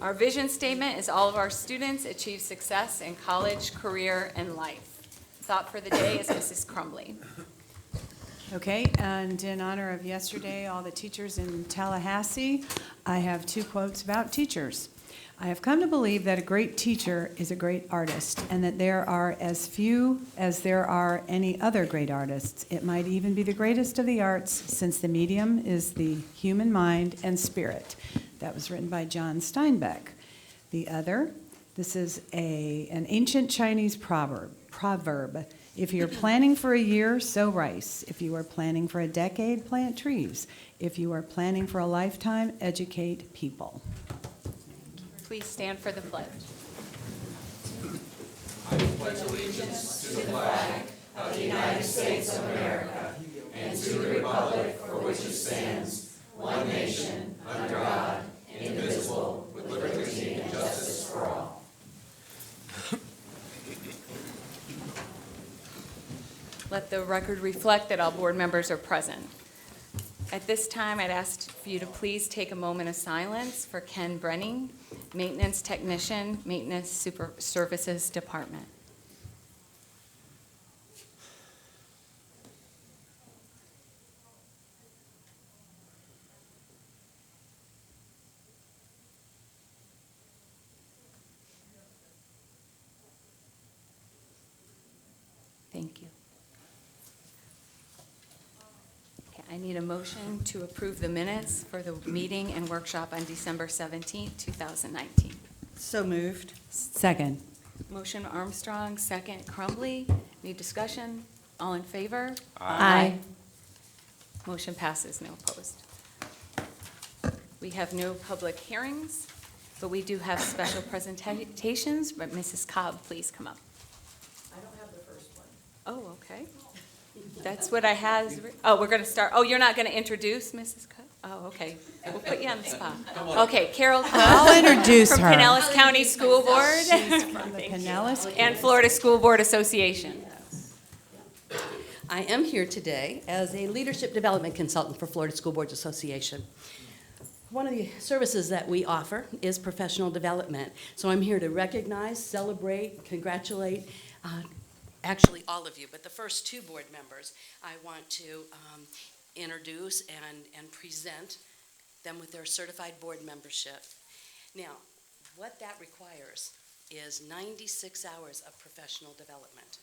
Our vision statement is all of our students achieve success in college, career, and life. Thought for the day is Mrs. Crumbly. Okay, and in honor of yesterday, all the teachers in Tallahassee, I have 2 quotes about teachers. I have come to believe that a great teacher is a great artist, and that there are as few as there are any other great artists. It might even be the greatest of the arts, since the medium is the human mind and spirit. That was written by John Steinbeck. The other, this is an ancient Chinese proverb. If you're planning for a year, sow rice. If you are planning for a decade, plant trees. If you are planning for a lifetime, educate people. Please stand for the pledge. Let the record reflect that all board members are present. At this time, I'd ask for you to please take a moment of silence for Ken Brenning, Maintenance Technician, Maintenance Services Department. Thank you. I need a motion to approve the minutes for the meeting and workshop on December 17th, 2019. So moved. Second. Motion Armstrong, second Crumbly. Any discussion? All in favor? Aye. Motion passes, no opposed. We have no public hearings, but we do have special presentations. But Mrs. Cobb, please come up. I don't have the first one. Oh, okay. That's what I had. Oh, we're going to start. Oh, you're not going to introduce Mrs. Cobb? Oh, okay. We'll put you on the spot. Okay, Carol Cobb. I'll introduce From her. Pinellas County School Board She's from the Pinellas. and Florida School Board Association. I am here today as a leadership development consultant for Florida School Boards Association. One of the services that we offer is professional development. So I'm here to recognize, celebrate, congratulate, actually all of you, but the first 2 board members, I want to introduce and present them with their certified board membership. Now, what that requires is 96 hours of professional development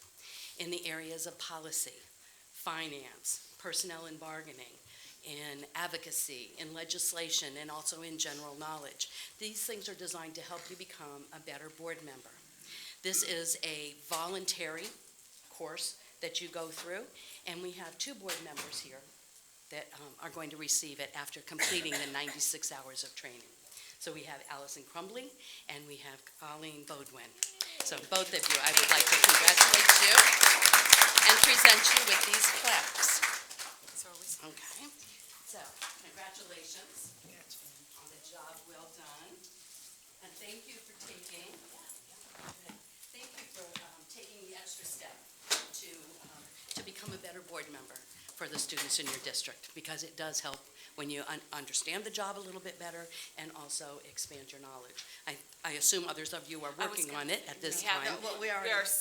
in the areas of policy, finance, personnel and bargaining, in advocacy, in legislation, and also in general knowledge. These things are designed to help you become a better board member. This is a voluntary course that you go through, and we have 2 board members here that are going to receive it after completing the 96 hours of training. So we have Allison Crumbly and we have Colleen Bodwin. So both of you, I would like to congratulate you and present you with these plaques. Okay, so congratulations on the job well done, and thank you for taking the extra step to become a better board member for the students in your district, because it does help when you understand the job a little bit better and also expand your knowledge. I assume others of you are working on it at this time.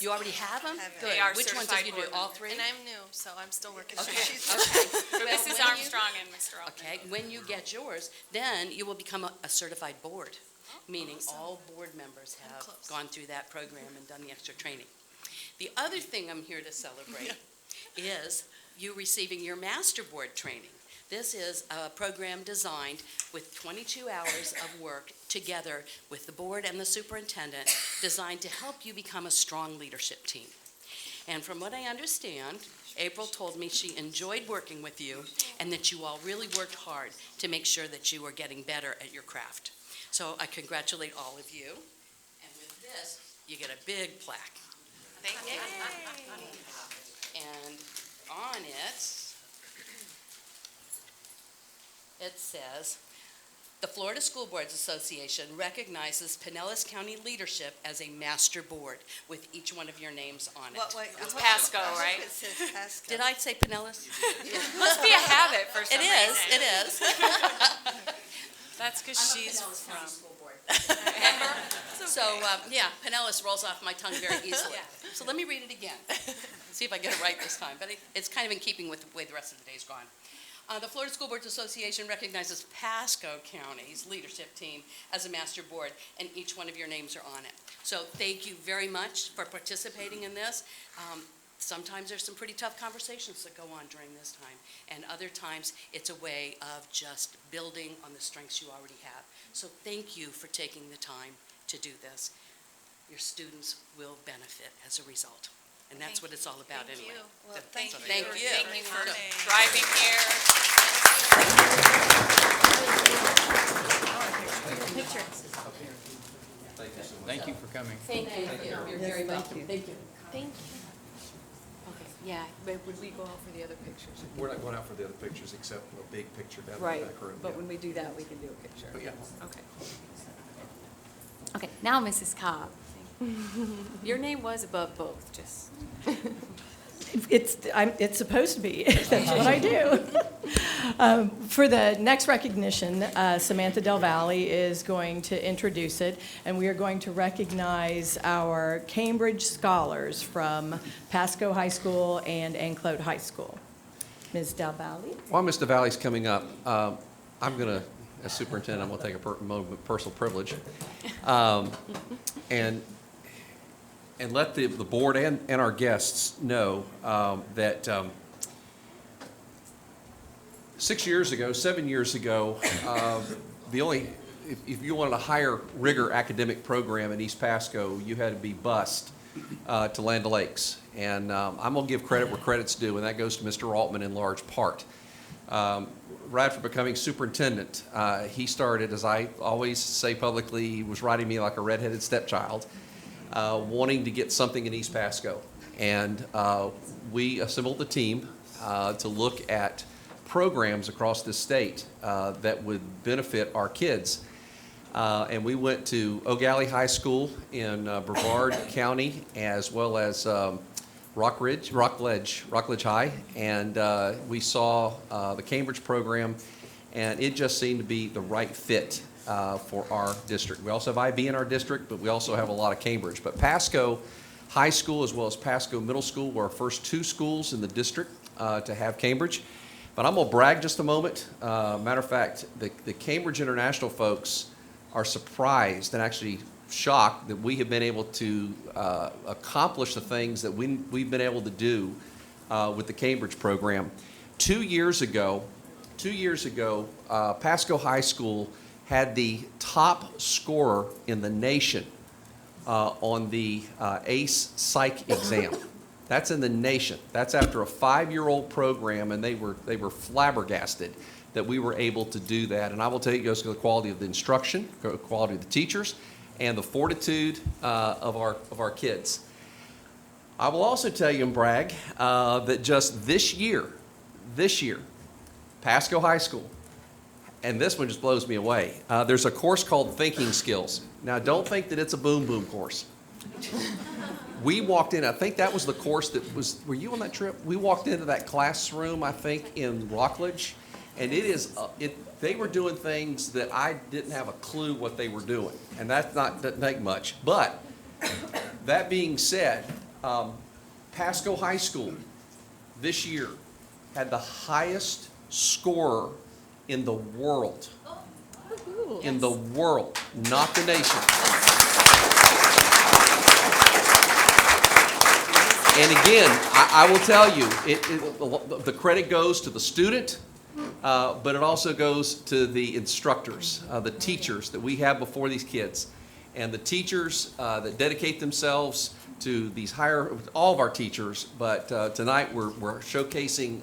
You already have them? Good. They are Which ones have you do? certified All board 3? And I'm new, so I'm still working. Okay. She's Okay. So Mrs. when Armstrong and Mr. Altman. Okay, when you get yours, then you will become a certified board, meaning awesome. all board members I'm have close. gone through that program and done the extra training. The other thing I'm here to celebrate is you receiving your master board training. This is a program designed with 22 hours of work together with the board and the superintendent, designed to help you become a strong leadership team. And from what I understand, April told me she enjoyed working with you and that you all really worked hard to make sure that you were getting better at your craft. So I congratulate all of you. And with this, you get a big plaque. Thank you. And on it, it says, the Florida School Boards Association recognizes Pinellas County leadership as a master board with each one of your names on it. It's Pasco, right? It says Pasco. Did I say Pinellas? Must be a habit for some It is, reason. it is. That's because I'm a she's Pinellas County from. School Board. Remember? So, yeah, Pinellas rolls off my tongue very easily. So let me read it again. See if I get it right this time. But it's kind of in keeping with the way the rest of the day's gone. The Florida School Boards Association recognizes Pasco County's leadership team as a master board, and each one of your names are on it. So thank you very much for participating in this. Sometimes there's some pretty tough conversations that go on during this time, and other times it's a way of just building on the strengths you already have. So thank you for taking the time to do this. Your students will benefit as a result, and that's Thank what it's all about Thank anyway. you. Well, So thank you. Thank you. Thank you for So- driving here. Thank you for coming. Thank you. You're very welcome. Thank you. Thank you. Okay, yeah, but would we go out for the other pictures? We're not going out for the other pictures except a big picture down in the Right, back room. but yeah. when we do that, we can do a picture. But yeah. Okay. Okay, now Mrs. Cobb. Your name was above both, just. It's supposed to be. That's what I do. For the next recognition, Samantha Del Valle is going to introduce it, and we are going to recognize our Cambridge scholars from Pasco High School and Anclote High School. Ms. Del Valle? While Mr. Valley's coming up, I'm going to, as superintendent, I'm going to take a moment of personal privilege. And let the board and our guests know that 7 years ago, if you wanted a higher rigor academic program in East Pasco, you had to be bused to Land O'Lakes. And I'm going to give credit where credit's due, and that goes to Mr. Altman in large part. Right after becoming superintendent, he started, as I always say publicly, he was riding me like a redheaded stepchild, wanting to get something in East Pasco. And we assembled the team to look at programs across the state that would benefit our kids. And we went to O'Galley High School in Brevard County, as well as Rockledge High, and we saw the Cambridge program, and it just seemed to be the right fit for our district. We also have IB in our district, but we also have a lot of Cambridge. But Pasco High School as well as Pasco Middle School were our first two schools in the district to have Cambridge. But I'm going to brag just a moment. Matter of fact, the Cambridge International folks are surprised and actually shocked that we have been able to accomplish the things that we've been able to do with the Cambridge program. 2 years ago, Pasco High School had the top scorer in the nation on the ACE Psych exam. That's in the nation. That's after a 5-year-old program, and they were flabbergasted that we were able to do that. And I will tell you, it goes to the quality of the instruction, the quality of the teachers, and the fortitude of our kids. I will also tell you and brag that just this year, Pasco High School, and this one just blows me away. There's a course called Thinking Skills. Now, don't think that it's a boom boom course. We walked in, I think that was the course that was, were you on that trip? We walked into that classroom, I think, in Rockledge, and they were doing things that I didn't have a clue what they were doing, and doesn't take much. But that being said, Pasco High School this year had the highest scorer in the world. In the world, not the nation. And again, I will tell you, the credit goes to the student, but it also goes to the instructors, the teachers that we have before these kids. And the teachers that dedicate themselves to these all of our teachers, but tonight we're showcasing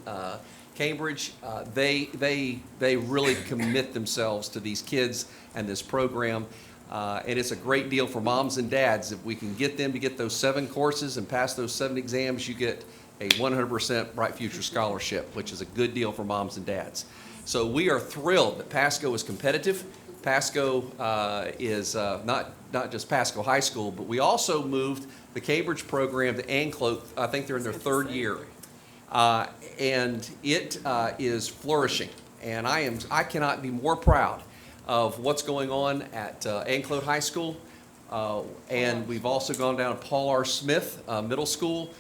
Cambridge. They really commit themselves to these kids and this program. And it's a great deal for moms and dads. If we can get them to get those 7 courses and pass those 7 exams, you get a 100% Bright Future Scholarship, which is a good deal for moms and dads. So we are thrilled that Pasco is competitive. Pasco is not just Pasco High School, but we also moved the Cambridge program to Anclote. I think they're in their 3rd year. And it is flourishing. And I cannot be more proud of what's going on at Anclote High School. And we've also gone down to Paul R. Smith Middle School.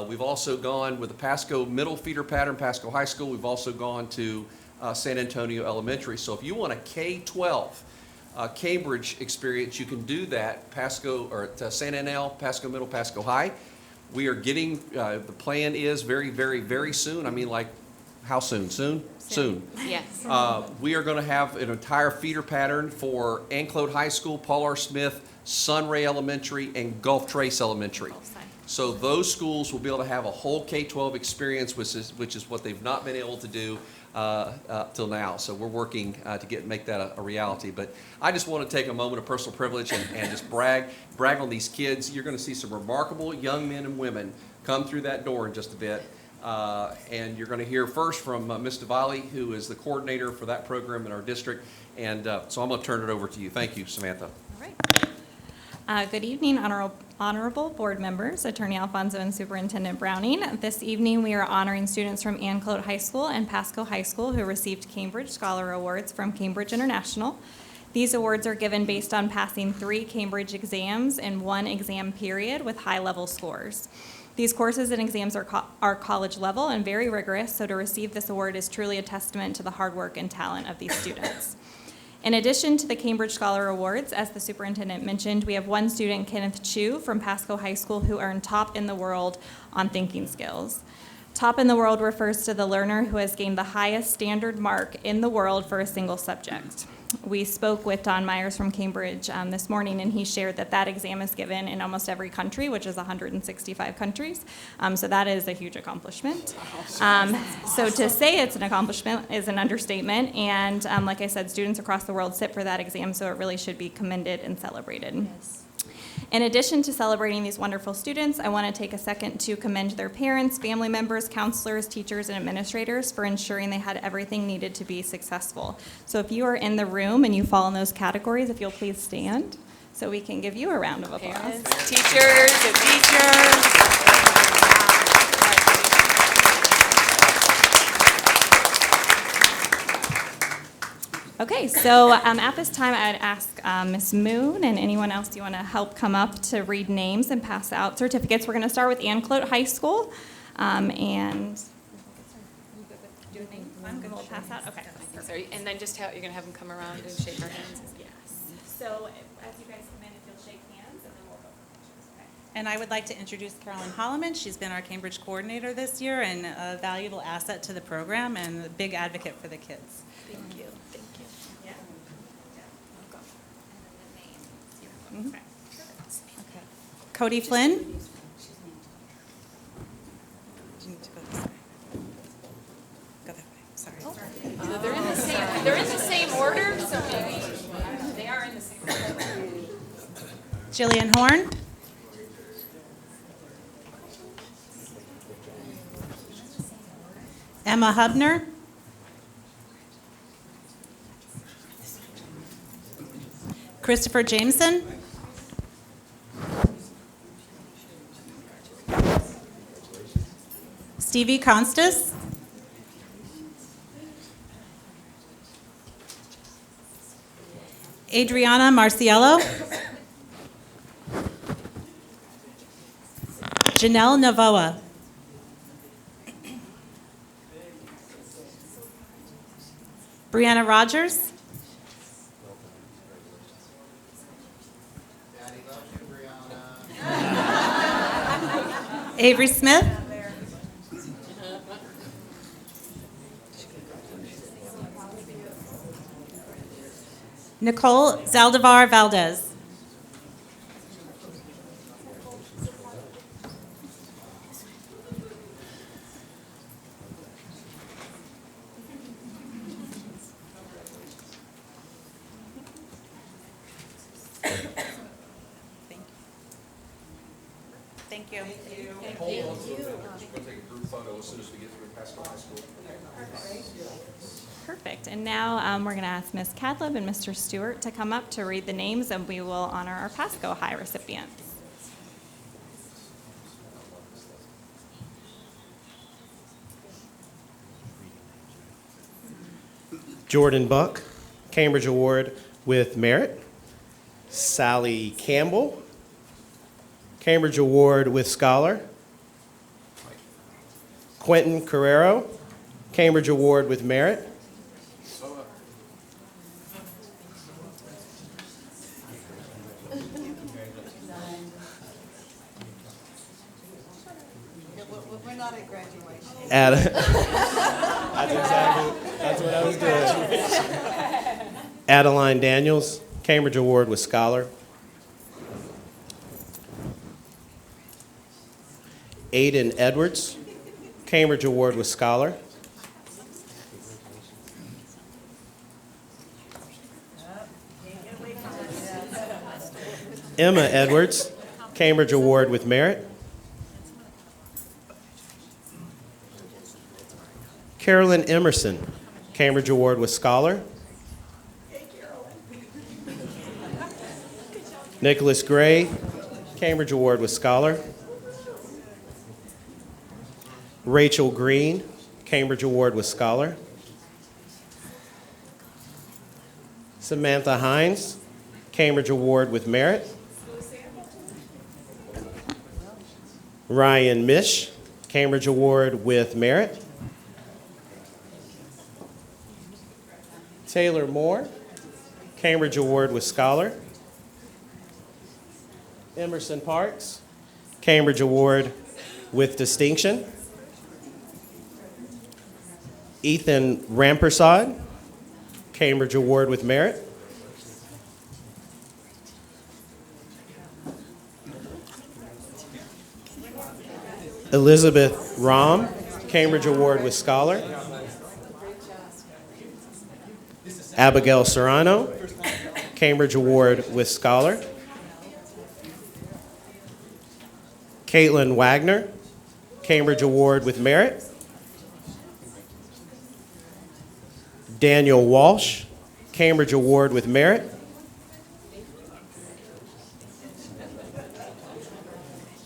We've also gone with the Pasco Middle feeder pattern, Pasco High School. We've also gone to San Antonio Elementary. So if you want a K-12 Cambridge experience, you can do that Pasco or at San NL, Pasco Middle, Pasco High. We are getting, the plan is very, very, very soon. I mean, like, how soon? Soon? Soon. Yes. We are going to have an entire feeder pattern for Anclote High School, Paul R. Smith, Sunray Elementary, and Gulf Trace Elementary. So those schools will be able to have a whole K-12 experience, which is what they've not been able to do till now. So we're working to make that a reality. But I just want to take a moment of personal privilege and just brag on these kids. You're going to see some remarkable young men and women come through that door in just a bit. And you're going to hear first from Ms. DeValley, who is the coordinator for that program in our district. And so I'm going to turn it over to you. Thank you, Samantha. All right. Good evening, honorable board members, Attorney Alfonso and Superintendent Browning. This evening, we are honoring students from Anclote High School and Pasco High School who received Cambridge Scholar Awards from Cambridge International. These awards are given based on passing 3 Cambridge exams in 1 exam period with high-level scores. These courses and exams are college level and very rigorous, so to receive this award is truly a testament to the hard work and talent of these students. In addition to the Cambridge Scholar Awards, as the superintendent mentioned, we have one student, Kenneth Chu, from Pasco High School, who earned top in the world on thinking skills. Top in the world refers to the learner who has gained the highest standard mark in the world for a single subject. We spoke with Don Myers from Cambridge this morning, and he shared that exam is given in almost every country, which is 165 countries. So that is a huge accomplishment. So to say it's an accomplishment is an understatement, and like I said, students across the world sit for that exam, so it really should be commended and celebrated. Yes. In addition to celebrating these wonderful students, I want to take a second to commend their parents, family members, counselors, teachers, and administrators for ensuring they had everything needed to be successful. So if you are in the room and you fall in those categories, if you'll please stand so we can give you a round of applause. Parents, teachers, and teachers. Okay, so at this time, I'd ask Ms. Moon and anyone else you want to help come up to read names and pass out certificates. We're going to start with Anclote High School, and I'm going to pass out. Okay. Sorry, and then just you're going to have them come around and shake our hands. Yes. So as you guys come in, if you'll shake hands, and then we'll go for pictures. Okay. And I would like to introduce Carolyn Holloman. She's been our Cambridge coordinator this year and a valuable asset to the program and a big advocate for the kids. Thank you. Thank you. Yeah. And then the name. Okay. Cody Flynn. You need to go this way. Go that way, sorry. So they're in the same order, so maybe they are in the same order. Jillian Horn. Emma Hubner. Christopher Jameson. Stevie Constas. Adriana Marciello. Janelle Navoa. Brianna Rogers. Avery Smith. Nicole Zaldivar Valdez. Thank you. Hold on. We're going to take a group photo as soon as we get through Pasco High School. Perfect. And now we're going to ask Ms. Cadlib and Mr. Stewart to come up to read the names, and we will honor our Pasco High recipients. Jordan Buck, Cambridge Award with Merit. Sally Campbell, Cambridge Award with Scholar. Quentin Carrero, Cambridge Award with Merit. We're not at graduation. That's what I was doing. Adeline Daniels, Cambridge Award with Scholar. Aiden Edwards, Cambridge Award with Scholar. Emma Edwards, Cambridge Award with Merit. Carolyn Emerson, Cambridge Award with Scholar. Nicholas Gray, Cambridge Award with Scholar. Rachel Green, Cambridge Award with Scholar. Samantha Hines, Cambridge Award with Merit. Ryan Mish, Cambridge Award with Merit. Taylor Moore, Cambridge Award with Scholar. Emerson Parks, Cambridge Award with Distinction. Ethan Rampersad, Cambridge Award with Merit. Elizabeth Rom, Cambridge Award with Scholar. Abigail Serrano, Cambridge Award with Scholar. Caitlin Wagner, Cambridge Award with Merit. Daniel Walsh, Cambridge Award with Merit.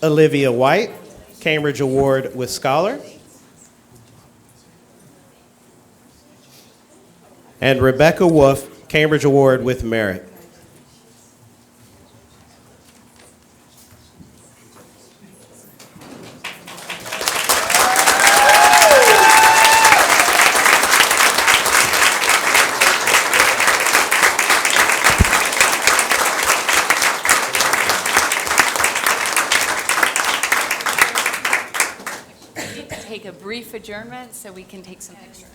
Olivia White, Cambridge Award with Scholar. And Rebecca Wolf, Cambridge Award with Merit. We need to take a brief adjournment so we can take some pictures.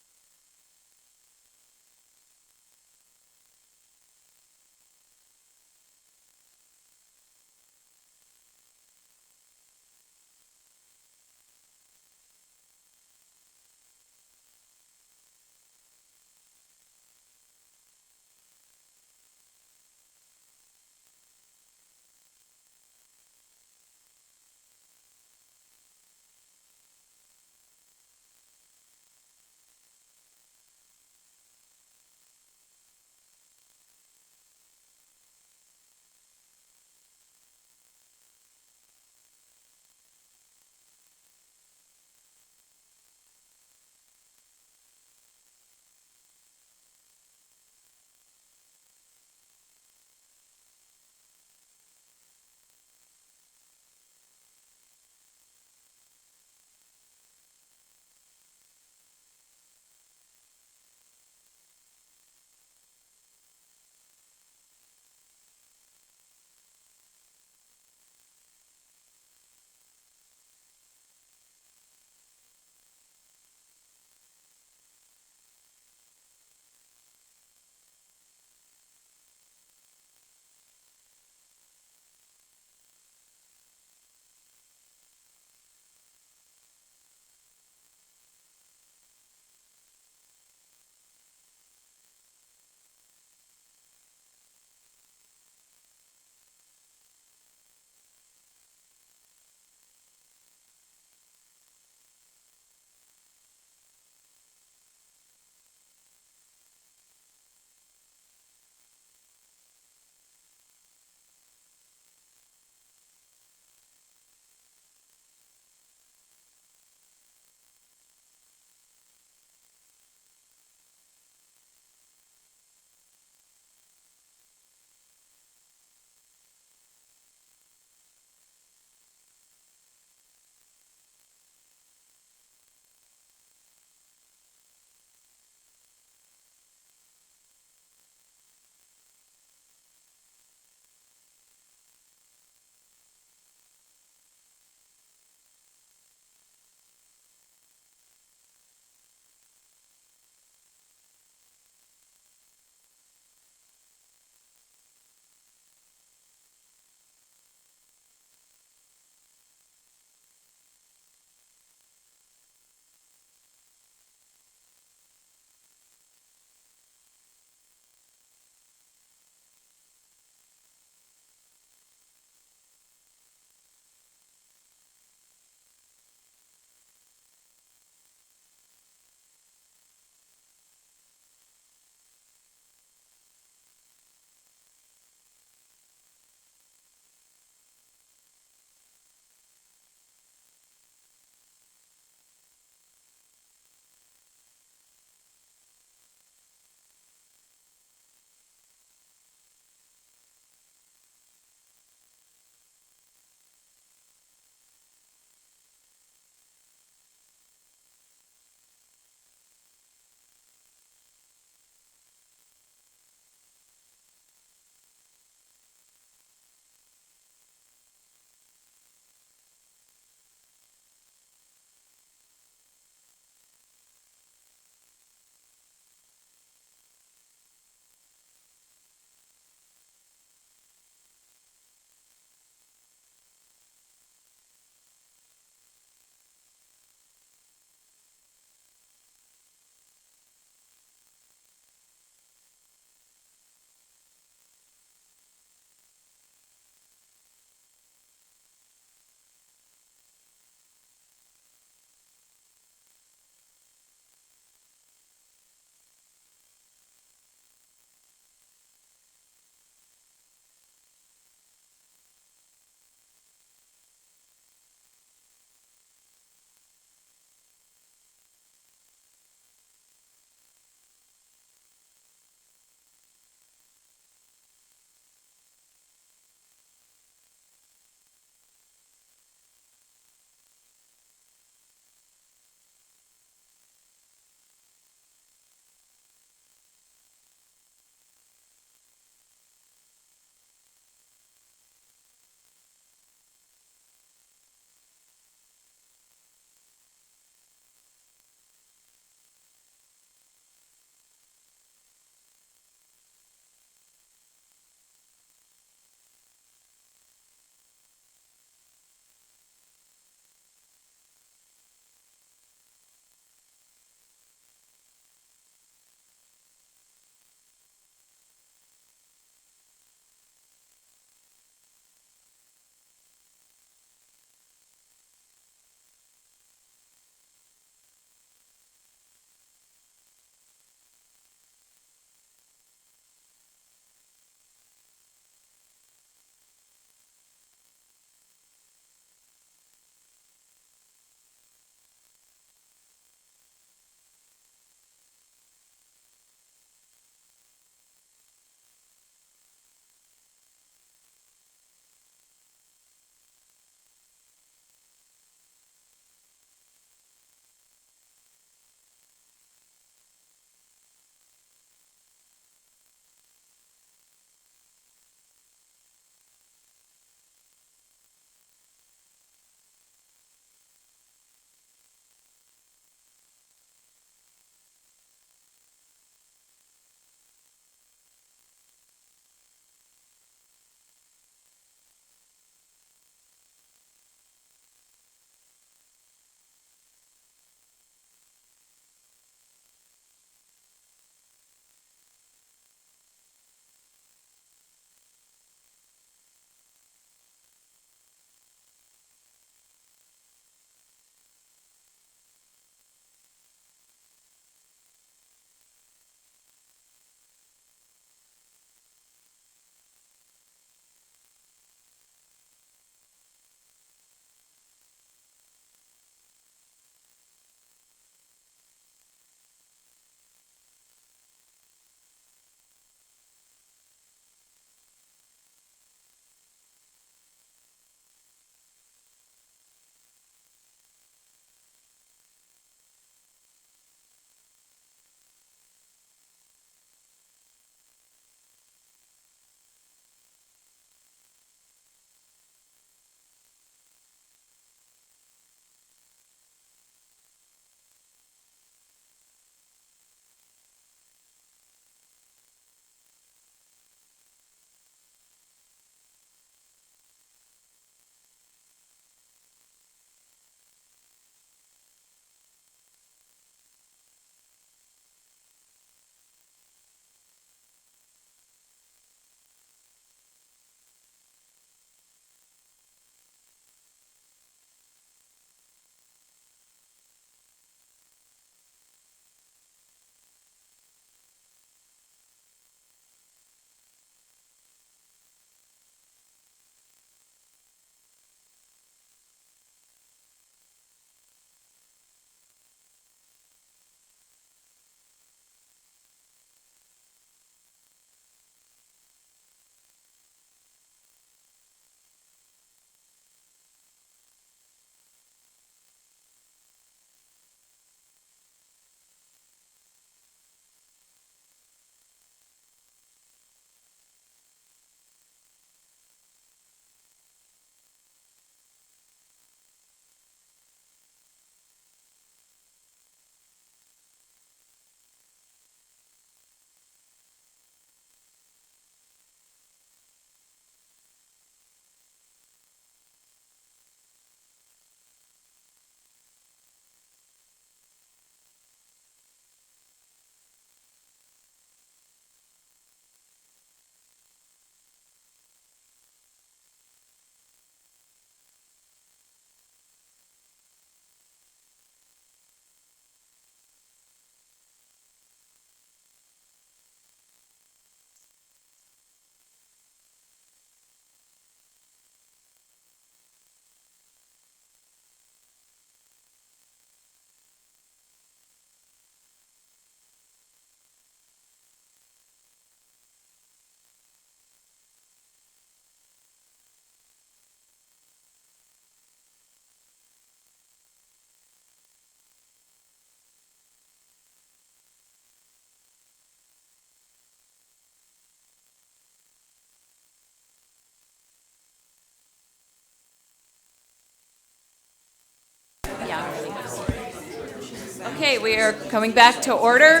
Okay, we are coming back to order.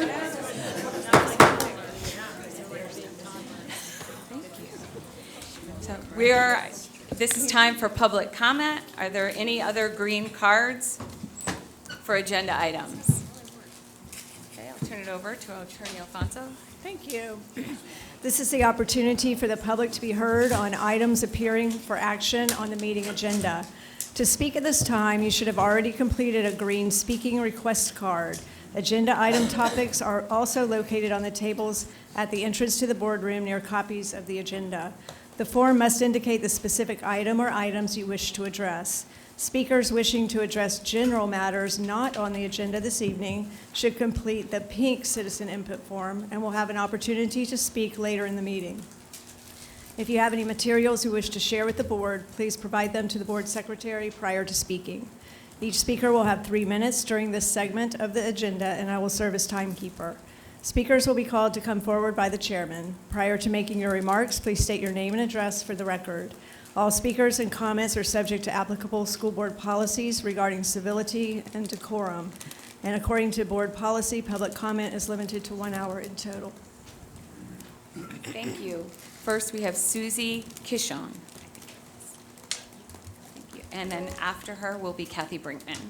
Thank you. So this is time for public comment. Are there any other green cards for agenda items? Okay, I'll turn it over to Attorney Alfonso. Thank you. This is the opportunity for the public to be heard on items appearing for action on the meeting agenda. To speak at this time, you should have already completed a green speaking request card. Agenda item topics are also located on the tables at the entrance to the boardroom near copies of the agenda. The form must indicate the specific item or items you wish to address. Speakers wishing to address general matters not on the agenda this evening should complete the pink citizen input form and will have an opportunity to speak later in the meeting. If you have any materials you wish to share with the board, please provide them to the board secretary prior to speaking. Each speaker will have 3 minutes during this segment of the agenda, and I will serve as timekeeper. Speakers will be called to come forward by the chairman. Prior to making your remarks, please state your name and address for the record. All speakers and comments are subject to applicable school board policies regarding civility and decorum. And according to board policy, public comment is limited to 1 hour in total. Thank you. First, we have Susie Kishon. Thank you. And then after her will be Kathy Brinkman.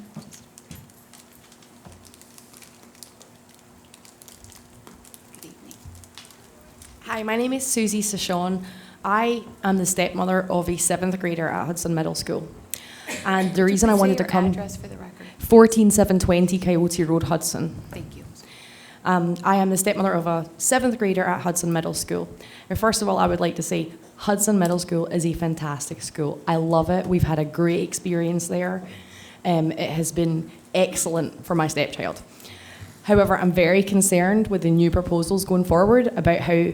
Good evening. Hi, my name is Susie Sashon. I am the stepmother of a 7th grader at Hudson Middle School. And the reason I wanted to come... Address for the record. 14720 Coyote Road, Hudson. Thank you. I am the stepmother of a 7th grader at Hudson Middle School. And first of all, I would like to say Hudson Middle School is a fantastic school. I love it. We've had a great experience there. It has been excellent for my stepchild. However, I'm very concerned with the new proposals going forward about how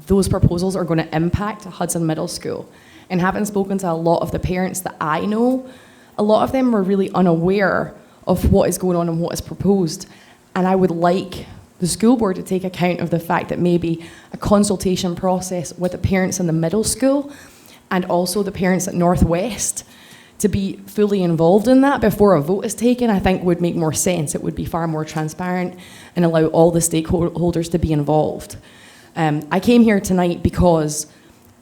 those proposals are going to impact Hudson Middle School. And having spoken to a lot of the parents that I know, a lot of them are really unaware of what is going on and what is proposed. And I would like the school board to take account of the fact that maybe a consultation process with the parents in the middle school and also the parents at Northwest to be fully involved in that before a vote is taken, I think would make more sense. It would be far more transparent and allow all the stakeholders to be involved. I came here tonight because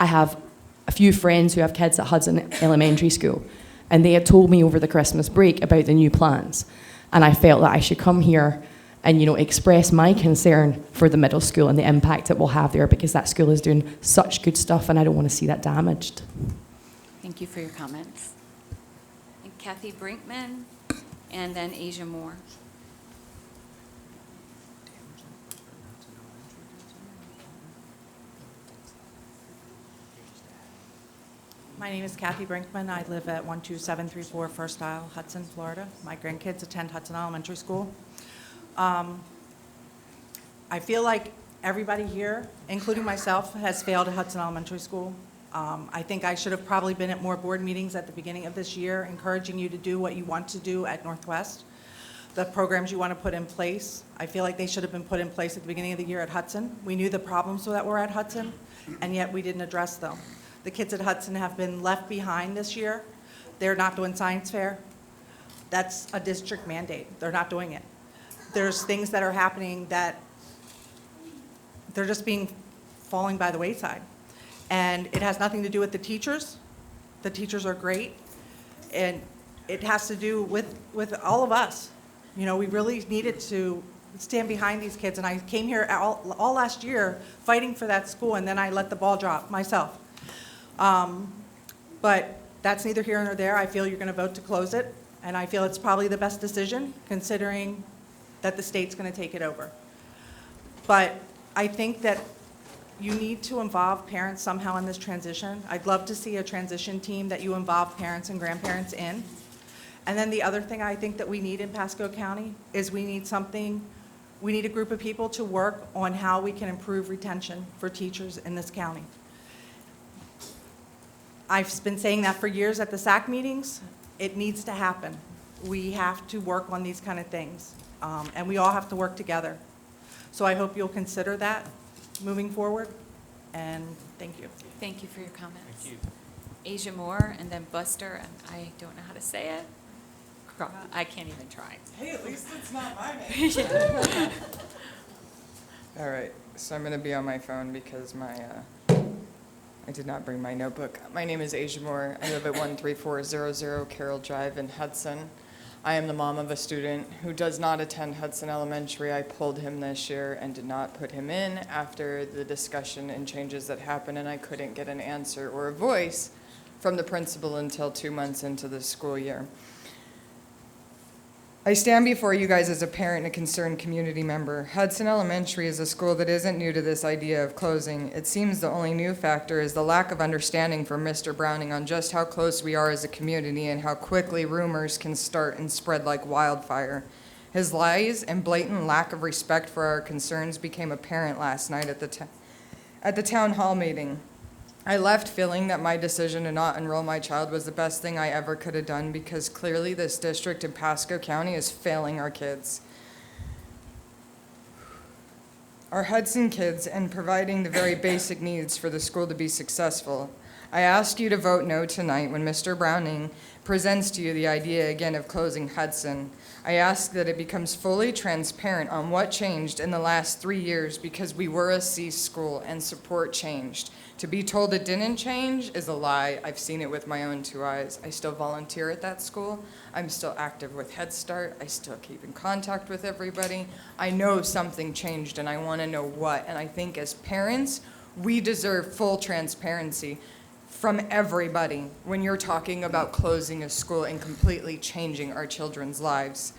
I have a few friends who have kids at Hudson Elementary School, and they had told me over the Christmas break about the new plans. And I felt that I should come here and, express my concern for the middle school and the impact it will have there, because that school is doing such good stuff and I don't want to see that damaged. Thank you for your comments. And Kathy Brinkman, and then Asia Moore. My name is Kathy Brinkman. I live at 12734 First Isle, Hudson, Florida. My grandkids attend Hudson Elementary School. I feel like everybody here, including myself, has failed at Hudson Elementary School. I think I should have probably been at more board meetings at the beginning of this year, encouraging you to do what you want to do at Northwest. The programs you want to put in place, I feel like they should have been put in place at the beginning of the year at Hudson. We knew the problems that were at Hudson, and yet we didn't address them. The kids at Hudson have been left behind this year. They're not doing science fair. That's a district mandate. They're not doing it. There's things that are happening that they're just falling by the wayside. And it has nothing to do with the teachers. The teachers are great. And it has to do with all of us. We really needed to stand behind these kids. And I came here all last year fighting for that school, and then I let the ball drop myself. But that's neither here nor there. I feel you're going to vote to close it, and I feel it's probably the best decision considering that the state's going to take it over. But I think that you need to involve parents somehow in this transition. I'd love to see a transition team that you involve parents and grandparents in. And then the other thing I think that we need in Pasco County is we need a group of people to work on how we can improve retention for teachers in this county. I've been saying that for years at the SAC meetings. It needs to happen. We have to work on these kind of things, and we all have to work together. So I hope you'll consider that moving forward, and thank you. Thank you for your comments. Thank you. Asia Moore, and then Buster, and I don't know how to say it. I can't even try. Hey, at least it's not my name. All right, so I'm going to be on my phone because I did not bring my notebook. My name is Asia Moore. I live at 13400 Carroll Drive in Hudson. I am the mom of a student who does not attend Hudson Elementary. I pulled him this year and did not put him in after the discussion and changes that happened, and I couldn't get an answer or a voice from the principal until 2 months into the school year. I stand before you guys as a parent and a concerned community member. Hudson Elementary is a school that isn't new to this idea of closing. It seems the only new factor is the lack of understanding from Mr. Browning on just how close we are as a community and how quickly rumors can start and spread like wildfire. His lies and blatant lack of respect for our concerns became apparent last night at the town hall meeting. I left feeling that my decision to not enroll my child was the best thing I ever could have done because clearly this district in Pasco County is failing our kids. Our Hudson kids and providing the very basic needs for the school to be successful. I ask you to vote no tonight when Mr. Browning presents to you the idea again of closing Hudson. I ask that it becomes fully transparent on what changed in the last 3 years because we were a C school and support changed. To be told it didn't change is a lie. I've seen it with my own 2 eyes. I still volunteer at that school. I'm still active with Head Start. I still keep in contact with everybody. I know something changed and I want to know what. And I think as parents, we deserve full transparency from everybody when you're talking about closing a school and completely changing our children's lives.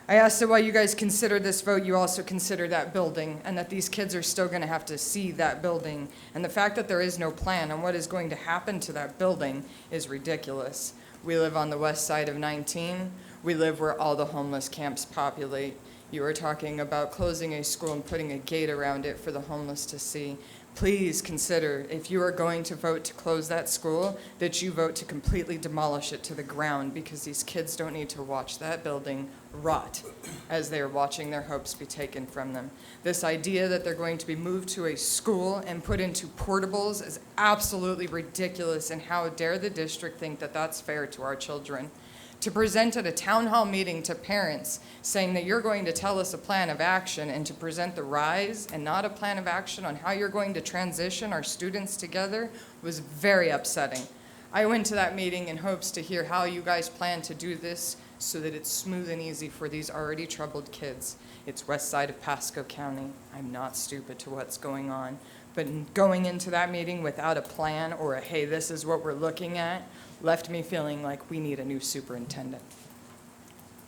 I ask that while you guys consider this vote, you also consider that building and that these kids are still going to have to see that building. And the fact that there is no plan on what is going to happen to that building is ridiculous. We live on the west side of 19. We live where all the homeless camps populate. You are talking about closing a school and putting a gate around it for the homeless to see. Please consider, if you are going to vote to close that school, that you vote to completely demolish it to the ground because these kids don't need to watch that building rot as they are watching their hopes be taken from them. This idea that they're going to be moved to a school and put into portables is absolutely ridiculous, and how dare the district think that that's fair to our children. To present at a town hall meeting to parents saying that you're going to tell us a plan of action and to present the rise and not a plan of action on how you're going to transition our students together was very upsetting. I went to that meeting in hopes to hear how you guys plan to do this so that it's smooth and easy for these already troubled kids. It's west side of Pasco County. I'm not stupid to what's going on. But going into that meeting without a plan or a, hey, this is what we're looking at, left me feeling like we need a new superintendent.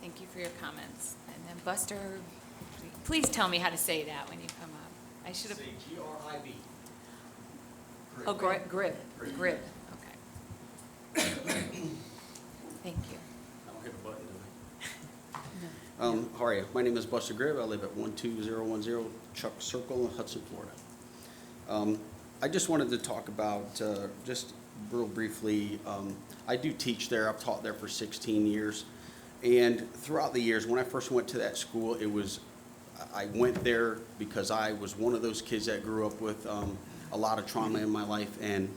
Thank you for your comments. And then Buster, please tell me how to say that when you come up. I should have. Say G-R-I-B. Oh, grib, okay. Thank you. I don't hit a button, do I? How are you? My name is Buster Gribb. I live at 12010 Chuck Circle in Hudson, Florida. I just wanted to talk about, just real briefly, I do teach there. I've taught there for 16 years. And throughout the years, when I first went to that school, I went there because I was one of those kids that grew up with a lot of trauma in my life, and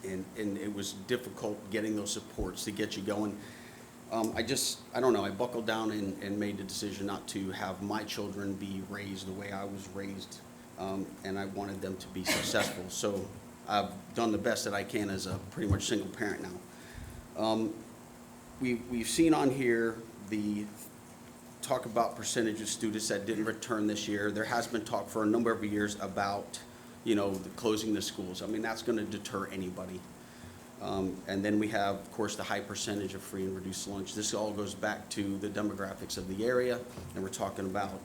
it was difficult getting those supports to get you going. I don't know, I buckled down and made the decision not to have my children be raised the way I was raised, and I wanted them to be successful. So I've done the best that I can as a pretty much single parent now. We've seen on here the talk about percentage of students that didn't return this year. There has been talk for a number of years about, closing the schools. I mean, that's going to deter anybody. And then we have, of course, the high percentage of free and reduced lunch. This all goes back to the demographics of the area, and we're talking about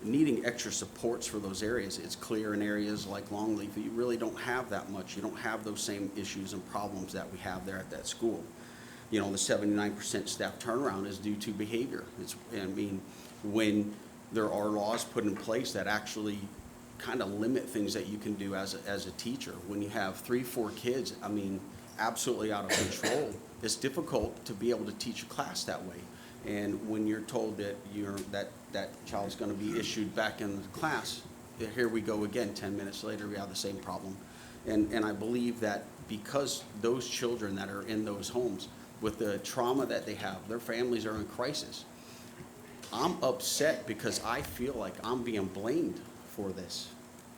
needing extra supports for those areas. It's clear in areas like Longleaf that you really don't have that much. You don't have those same issues and problems that we have there at that school. The 79% staff turnaround is due to behavior. When there are laws put in place that actually kind of limit things that you can do as a teacher, when you have 3-4 kids, absolutely out of control, it's difficult to be able to teach a class that way. And when you're told that that child's going to be issued back in the class, here we go again. 10 minutes later, we have the same problem. And I believe that because those children that are in those homes, with the trauma that they have. Their families are in crisis. I'm upset because I feel like I'm being blamed for this.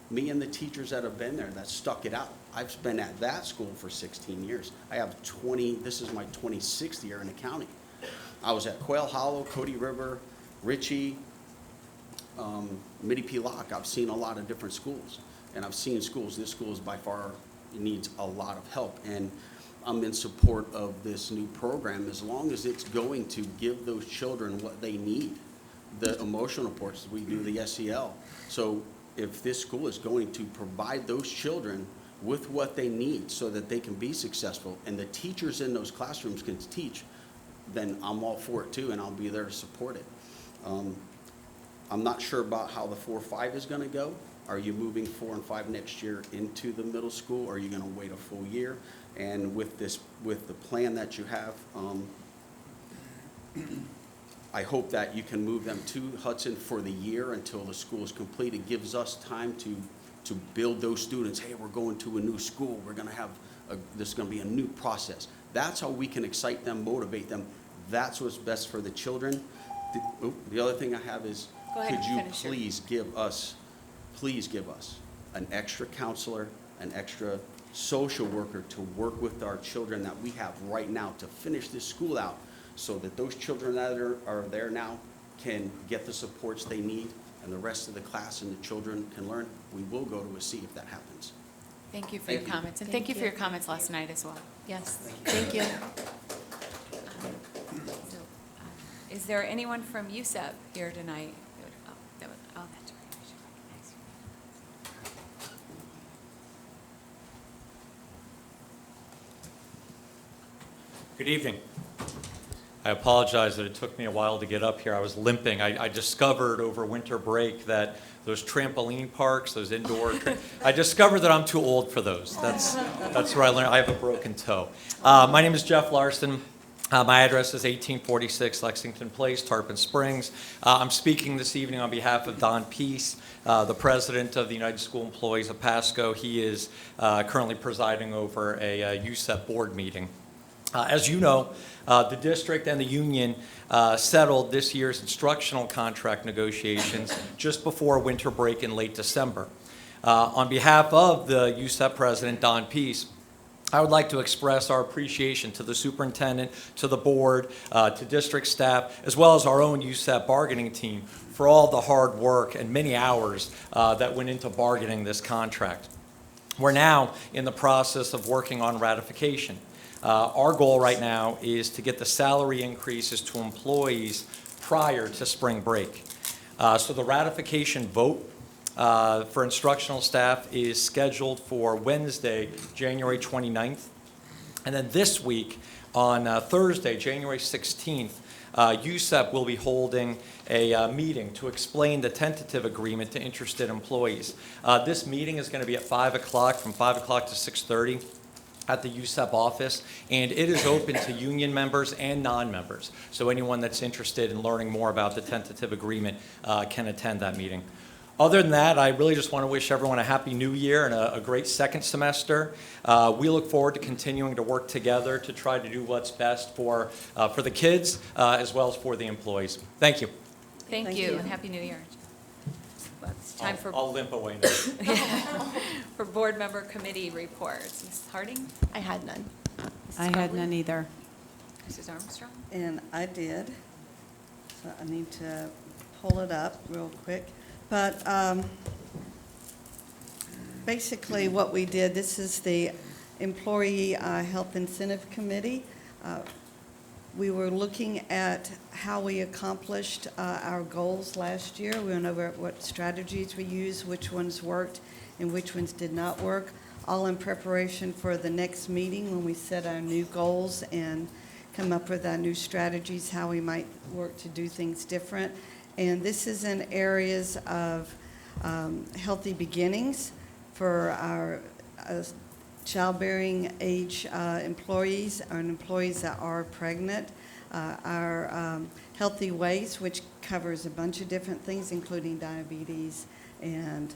Me and the teachers that have been there that stuck it out. I've been at that school for 16 years. I have this is my 26th year in the county. I was at Quail Hollow, Cody River, Ritchie, Mitty-P-Lock. I've seen a lot of different schools, and I've seen schools. This school is by far needs a lot of help, and I'm in support of this new program as long as it's going to give those children what they need. The emotional supports, we do the SEL. So if this school is going to provide those children with what they need so that they can be successful, and the teachers in those classrooms can teach, then I'm all for it too, and I'll be there to support it. I'm not sure about how the 4-5 is going to go. Are you moving 4 and 5 next year into the middle school, or are you going to wait a full year? And with the plan that you have, I hope that you can move them to Hudson for the year until the school is complete. It gives us time to build those students. Hey, we're going to a new school. We're going to have this is going to be a new process. That's how we can excite them, motivate them. That's what's best for the children. The other thing I have is, Go ahead could and you finish your- please give us an extra counselor, an extra social worker to work with our children that we have right now to finish this school out, so that those children that are there now can get the supports they need, and the rest of the class and the children can learn. We will go to a C if that happens. Thank you for your Thank you. comments, and thank you for your comments last night as well. Yes, thank you. So, is there anyone from USEP here tonight? That's right. I should recognize you. Good evening. I apologize that it took me a while to get up here. I was limping. I discovered over winter break that those trampoline parks, those indoor, I discovered that I'm too old for those. That's where I learned. I have a broken toe. My name is Jeff Larson. My address is 1846 Lexington Place, Tarpon Springs. I'm speaking this evening on behalf of Don Peace, the president of the United School Employees of Pasco. He is currently presiding over a USEP board meeting. As you know, the district and the union settled this year's instructional contract negotiations just before winter break in late December. On behalf of the USEP president, Don Peace, I would like to express our appreciation to the superintendent, to the board, to district staff, as well as our own USEP bargaining team for all the hard work and many hours that went into bargaining this contract. We're now in the process of working on ratification. Our goal right now is to get the salary increases to employees prior to spring break. So the ratification vote for instructional staff is scheduled for Wednesday, January 29th. And then this week, on Thursday, January 16th, USEP will be holding a meeting to explain the tentative agreement to interested employees. This meeting is going to be at 5 o'clock, from 5 o'clock to 6:30. At the USEP office, and it is open to union members and non-members. So anyone that's interested in learning more about the tentative agreement can attend that meeting. Other than that, I really just want to wish everyone a happy new year and a great second semester. We look forward to continuing to work together to try to do what's best for the kids as well as for the employees. Thank you. Thank you, and Happy New Year. Well, it's time for I'll limp away now. for board member committee reports. Mrs. Harding? I had none. I had none either. Mrs. Armstrong? And I did. So I need to pull it up real quick. But basically what we did, this is the Employee Health Incentive Committee. We were looking at how we accomplished our goals last year. We went over what strategies we used, which ones worked, and which ones did not work, all in preparation for the next meeting when we set our new goals and come up with our new strategies, how we might work to do things different. And this is in areas of healthy beginnings for our childbearing age employees and employees that are pregnant. Our healthy ways, which covers a bunch of different things, including diabetes and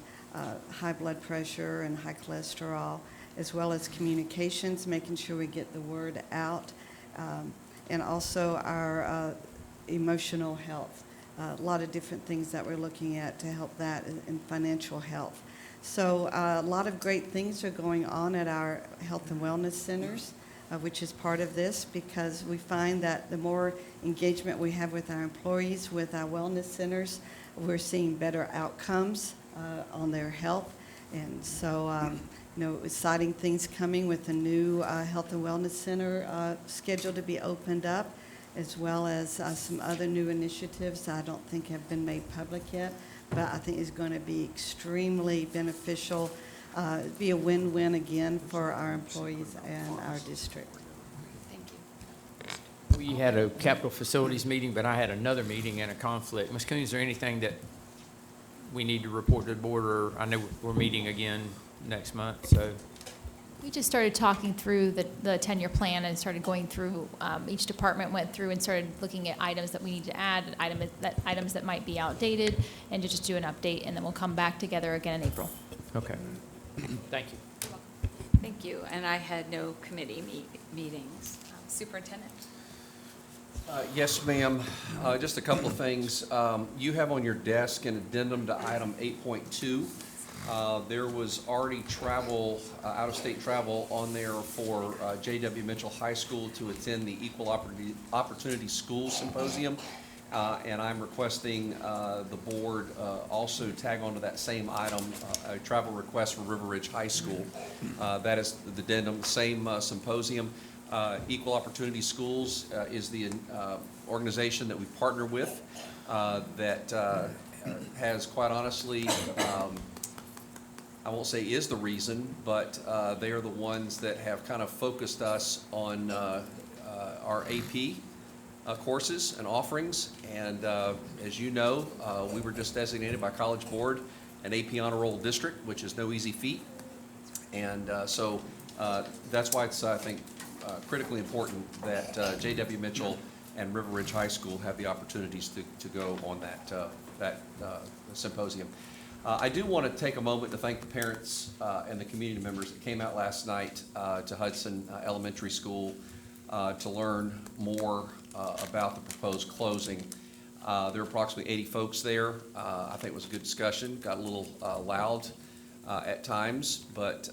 high blood pressure and high cholesterol, as well as communications, making sure we get the word out. and also our emotional health. A lot of different things that we're looking at to help that in financial health. So a lot of great things are going on at our health and wellness centers, which is part of this, because we find that the more engagement we have with our employees, with our wellness centers, we're seeing better outcomes on their health. And so, exciting things coming with the new health and wellness center scheduled to be opened up, as well as some other new initiatives I don't think have been made public yet, but I think is going to be extremely beneficial, be a win-win again for our employees and our district. Thank you. We had a capital facilities meeting, but I had another meeting and a conflict. Ms. Coon, is there anything that we need to report to the board, or I know we're meeting again next month, so. We just started talking through the 10-year plan and started going through, each department went through and started looking at items that we need to add, items that might be outdated, and to just do an update, and then we'll come back together again in April. Okay. Thank you. Thank you. And I had no committee meetings. Superintendent? Yes, ma'am. Just a couple of things. You have on your desk an addendum to item 8.2. There was already travel, out-of-state travel on there for J.W. Mitchell High School to attend the Equal Opportunity Schools Symposium. And I'm requesting the board also tag onto that same item, a travel request for River Ridge High School. That is the addendum, the same symposium. Equal Opportunity Schools is the organization that we partner with that has, quite honestly, I won't say is the reason, but they are the ones that have kind of focused us on our AP courses and offerings. And as you know, we were just designated by College Board an AP Honor Roll district, which is no easy feat. And so that's why it's, I think, critically important that J.W. Mitchell and River Ridge High School have the opportunities to go on that symposium. I do want to take a moment to thank the parents and the community members that came out last night to Hudson Elementary School to learn more about the proposed closing. There were approximately 80 folks there. I think it was a good discussion, got a little loud at times, but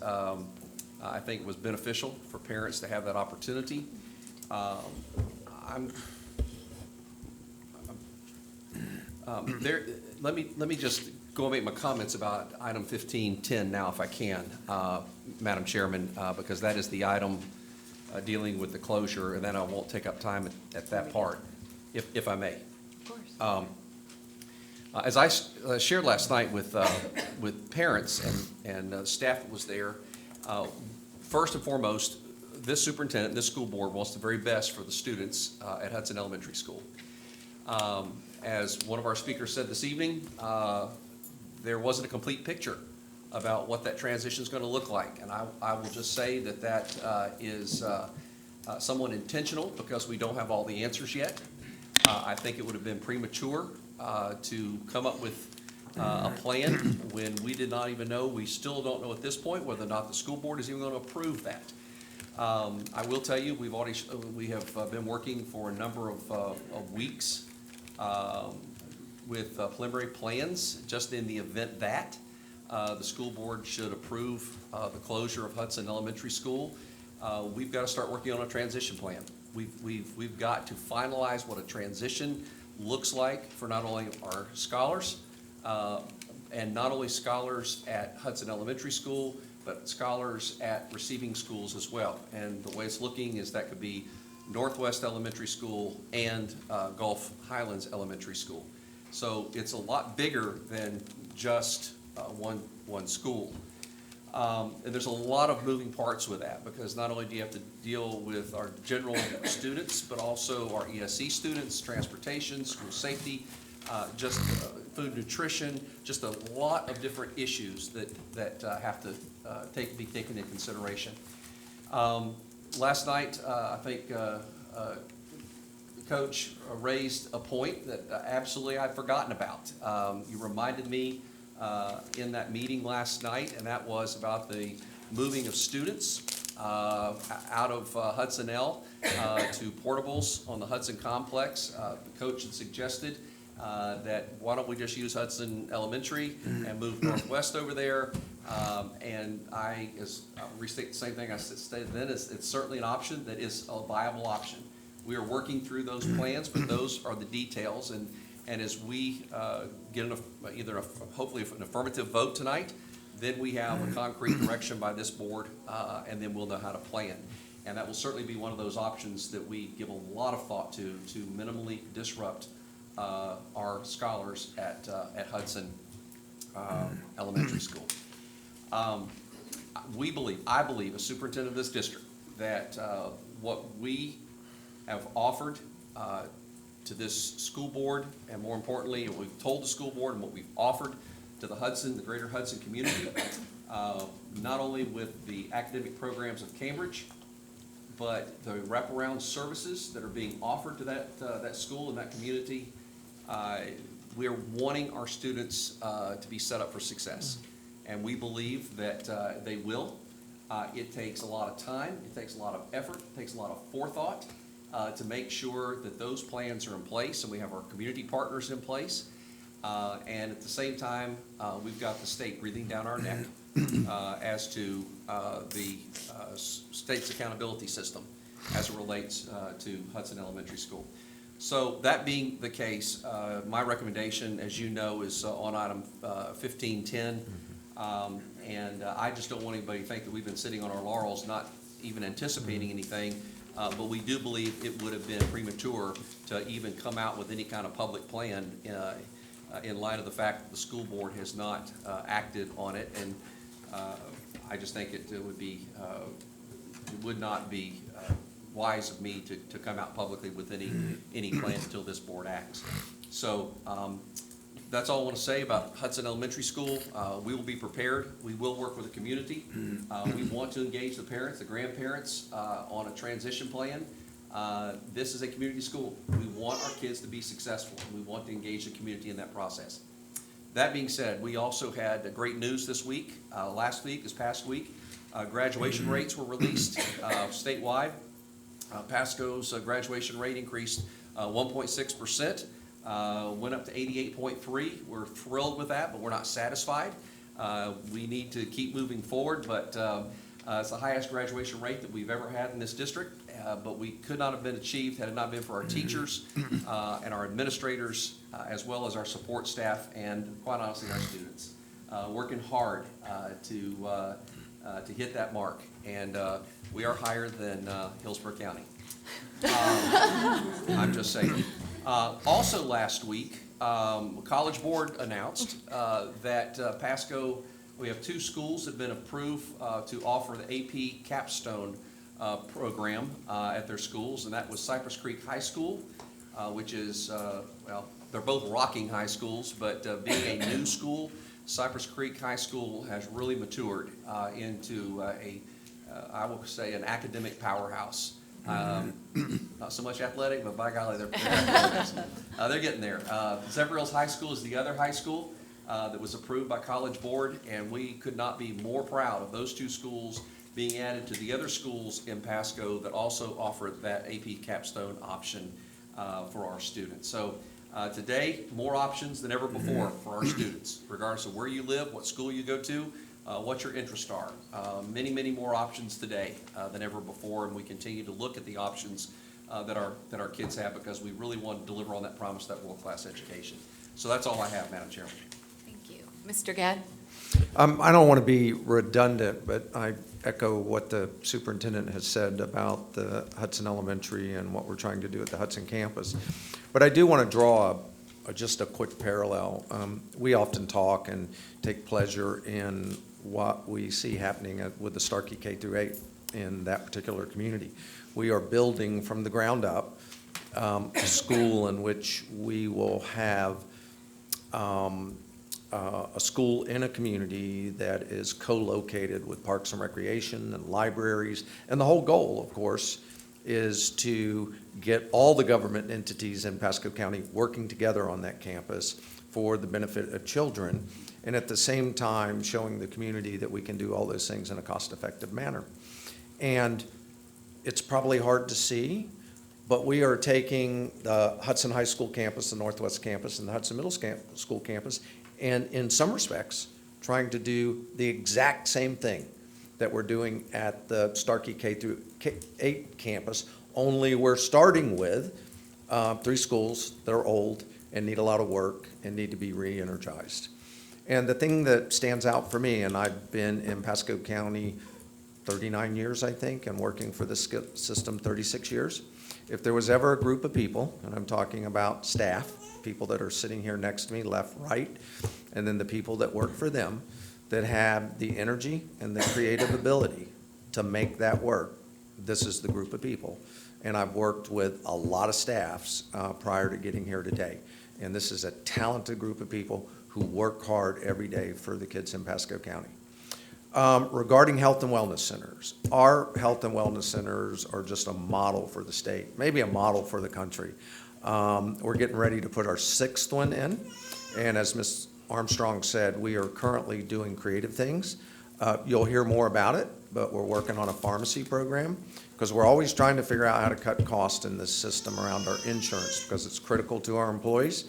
I think it was beneficial for parents to have that opportunity. Let me just go and make my comments about item 1510 now, if I can, Madam Chairman, because that is the item dealing with the closure, and then I won't take up time at that part, if I may. Of course. As I shared last night with parents and staff that was there, first and foremost, this superintendent, this school board wants the very best for the students at Hudson Elementary School. As one of our speakers said this evening, there wasn't a complete picture about what that transition is going to look like. And I will just say that is somewhat intentional because we don't have all the answers yet. I think it would have been premature to come up with a plan when we did not even know, we still don't know at this point whether or not the school board is even going to approve that. I will tell you, we have been working for a number of weeks with preliminary plans, just in the event that the school board should approve the closure of Hudson Elementary School. We've got to start working on a transition plan. We've got to finalize what a transition looks like for not only our scholars, and not only scholars at Hudson Elementary School, but scholars at receiving schools as well. And the way it's looking is that could be Northwest Elementary School and Gulf Highlands Elementary School. So it's a lot bigger than just one school. And there's a lot of moving parts with that, because not only do you have to deal with our general students, but also our ESE students, transportation, school safety, just food nutrition, just a lot of different issues that have to be taken into consideration. Last night, I think the coach raised a point that absolutely I'd forgotten about. You reminded me in that meeting last night, and that was about the moving of students out of Hudson L to portables on the Hudson complex. The coach had suggested that why don't we just use Hudson Elementary and move northwest over there. And I'll restate the same thing I stated then, it's certainly an option that is a viable option. We are working through those plans, but those are the details. And as we get hopefully an affirmative vote tonight, then we have a concrete direction by this board, and then we'll know how to plan. And that will certainly be one of those options that we give a lot of thought to minimally disrupt our scholars at Hudson Elementary School. I believe, as superintendent of this district, that what we have offered to this school board, and more importantly, what we've told the school board and what we've offered to the greater Hudson community, not only with the academic programs of Cambridge, but the wraparound services that are being offered to that school and that community. We're wanting our students to be set up for success, and we believe that they will. It takes a lot of time, it takes a lot of effort, it takes a lot of forethought to make sure that those plans are in place and we have our community partners in place. And at the same time, we've got the state breathing down our neck as to the state's accountability system as it relates to Hudson Elementary School. So that being the case, my recommendation, as you know, is on item 1510. And I just don't want anybody to think that we've been sitting on our laurels, not even anticipating anything. But we do believe it would have been premature to even come out with any kind of public plan in light of the fact that the school board has not acted on it. And I just think it would not be wise of me to come out publicly with any plans until this board acts. So that's all I want to say about Hudson Elementary School. We will be prepared. We will work with the community. We want to engage the parents, the grandparents on a transition plan. This is a community school. We want our kids to be successful. We want to engage the community in that process. That being said, we also had great news this week. This past week, graduation rates were released statewide. Pasco's graduation rate increased 1.6%. Went up to 88.3. We're thrilled with that, but we're not satisfied. We need to keep moving forward, but it's the highest graduation rate that we've ever had in this district, but we could not have been achieved had it not been for our teachers and our administrators, as well as our support staff and, quite honestly, our students, working hard to hit that mark. And we are higher than Hillsborough County. I'm just saying. Also last week, College Board announced that Pasco, we have 2 schools that have been approved to offer the AP Capstone program at their schools, and that was Cypress Creek High School, which is, they're both rocking high schools, but being a new school, Cypress Creek High School has really matured into I will say, an academic powerhouse. Not so much athletic, but by golly, they're getting there. Zephyr Hills High School is the other high school that was approved by College Board, and we could not be more proud of those 2 schools being added to the other schools in Pasco that also offer that AP Capstone option for our students. So today, more options than ever before for our students, regardless of where you live, what school you go to, what your interests are. Many, many more options today than ever before, and we continue to look at the options that our kids have, because we really want to deliver on that promise, that world-class education. So that's all I have, Madam Chairman. Thank you. Mr. Gadd? I don't want to be redundant, but I echo what the superintendent has said about the Hudson Elementary and what we're trying to do at the Hudson campus. But I do want to draw just a quick parallel. We often talk and take pleasure in what we see happening with the Starkey K-8 in that particular community. We are building from the ground up a school in which we will have a school in a community that is co-located with parks and recreation and libraries. And the whole goal, of course, is to get all the government entities in Pasco County working together on that campus for the benefit of children, and at the same time showing the community that we can do all those things in a cost-effective manner. And it's probably hard to see, but we are taking the Hudson High School campus, the Northwest campus, and the Hudson Middle School campus, and in some respects, trying to do the exact same thing that we're doing at the Starkey K-8 campus, only we're starting with 3 schools that are old and need a lot of work and need to be re-energized. And the thing that stands out for me, and I've been in Pasco County 39 years, I think, and working for this system 36 years. If there was ever a group of people, and I'm talking about staff, people that are sitting here next to me, left, right, and then the people that work for them, that have the energy and the creative ability to make that work, this is the group of people. And I've worked with a lot of staffs prior to getting here today. And this is a talented group of people who work hard every day for the kids in Pasco County. Regarding health and wellness centers, our health and wellness centers are just a model for the state, maybe a model for the country. We're getting ready to put our 6th one in, and as Ms. Armstrong said, we are currently doing creative things. You'll hear more about it, but we're working on a pharmacy program because we're always trying to figure out how to cut costs in this system around our insurance because it's critical to our employees.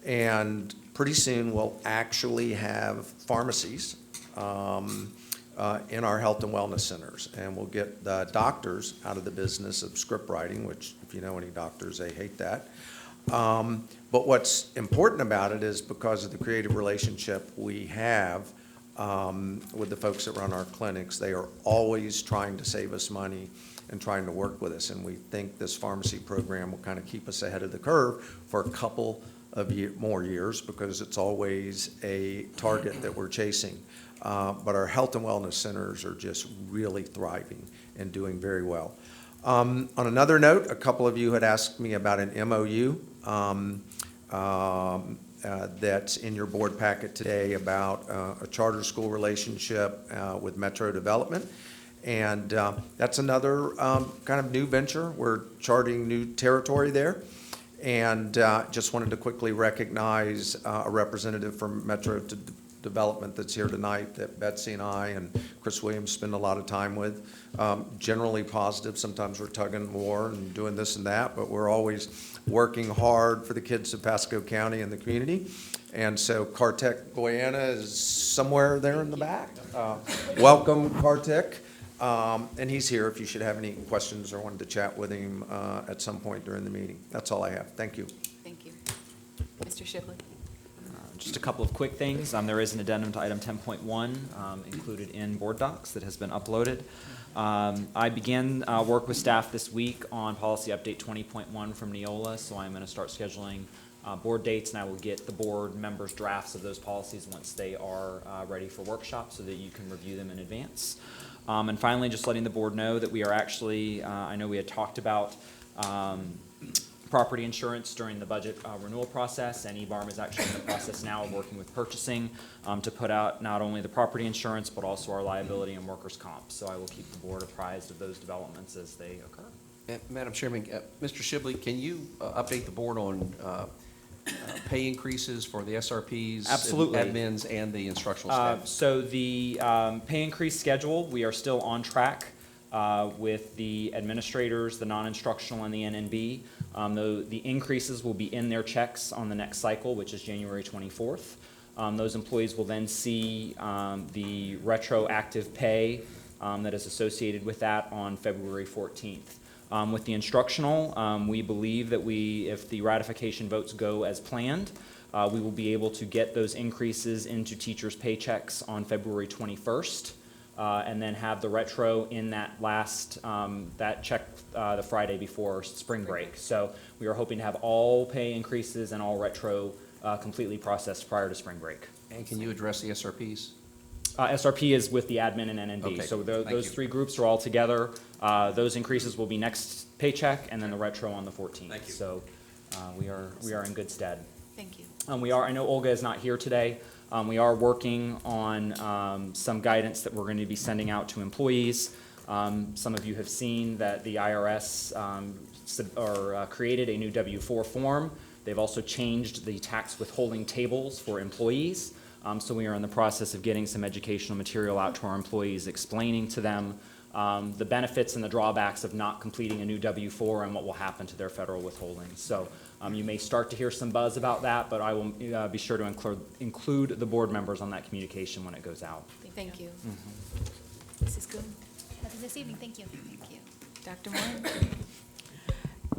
And pretty soon we'll actually have pharmacies in our health and wellness centers, and we'll get the doctors out of the business of script writing, which if you know any doctors, they hate that. But what's important about it is because of the creative relationship we have with the folks that run our clinics, they are always trying to save us money and trying to work with us, and we think this pharmacy program will kind of keep us ahead of the curve for a couple of more years because it's always a target that we're chasing. But our health and wellness centers are just really thriving and doing very well. On another note, a couple of you had asked me about an MOU that's in your board packet today about a charter school relationship with Metro Development. And that's another kind of new venture. We're charting new territory there. And just wanted to quickly recognize a representative from Metro Development that's here tonight that Betsy and I and Chris Williams spend a lot of time with. Generally positive. Sometimes we're tugging more and doing this and that, but we're always working hard for the kids of Pasco County and the community. And so Kartik Goyana is somewhere there in the back. Welcome, Kartik. And he's here if you should have any questions or wanted to chat with him at some point during the meeting. That's all I have. Thank you. Thank you. Mr. Shibley? Just a couple of quick things. There is an addendum to item 10.1 included in board docs that has been uploaded. I began work with staff this week on policy update 20.1 from Neola, so I'm going to start scheduling board dates, and I will get the board members' drafts of those policies once they are ready for workshops so that you can review them in advance. And finally, just letting the board know that we are actually, I know we had talked about property insurance during the budget renewal process, and EBARM is actually in the process now of working with purchasing to put out not only the property insurance, but also our liability and workers' comp. So I will keep the board apprised of those developments as they occur. Madam Chairman, Mr. Shibley, can you update the board on pay increases for the SRPs, Absolutely. admins, and the instructional staff? So the pay increase schedule, we are still on track with the administrators, the non-instructional, and the NNB. The increases will be in their checks on the next cycle, which is January 24th. Those employees will then see the retroactive pay that is associated with that on February 14th. With the instructional, we believe that if the ratification votes go as planned, we will be able to get those increases into teachers' paychecks on February 21st, and then have the retro in that last, that check the Friday before spring break. So we are hoping to have all pay increases and all retro completely processed prior to spring break. And can you address the SRPs? SRP is with the admin and NNB. Okay, So thank those you. three groups are all together. Those increases will be next paycheck, and then the retro on the 14th. Thank you. So we are in good stead. Thank you. I know Olga is not here today. We are working on some guidance that we're going to be sending out to employees. Some of you have seen that the IRS created a new W-4 form. They've also changed the tax withholding tables for employees. So we are in the process of getting some educational material out to our employees, explaining to them the benefits and the drawbacks of not completing a new W-4 and what will happen to their federal withholdings. So you may start to hear some buzz about that, but I will be sure to include the board members on that communication when it goes out. Thank you. Mrs. Kuhn. Nothing this evening, thank you. Thank you. Dr. Moore?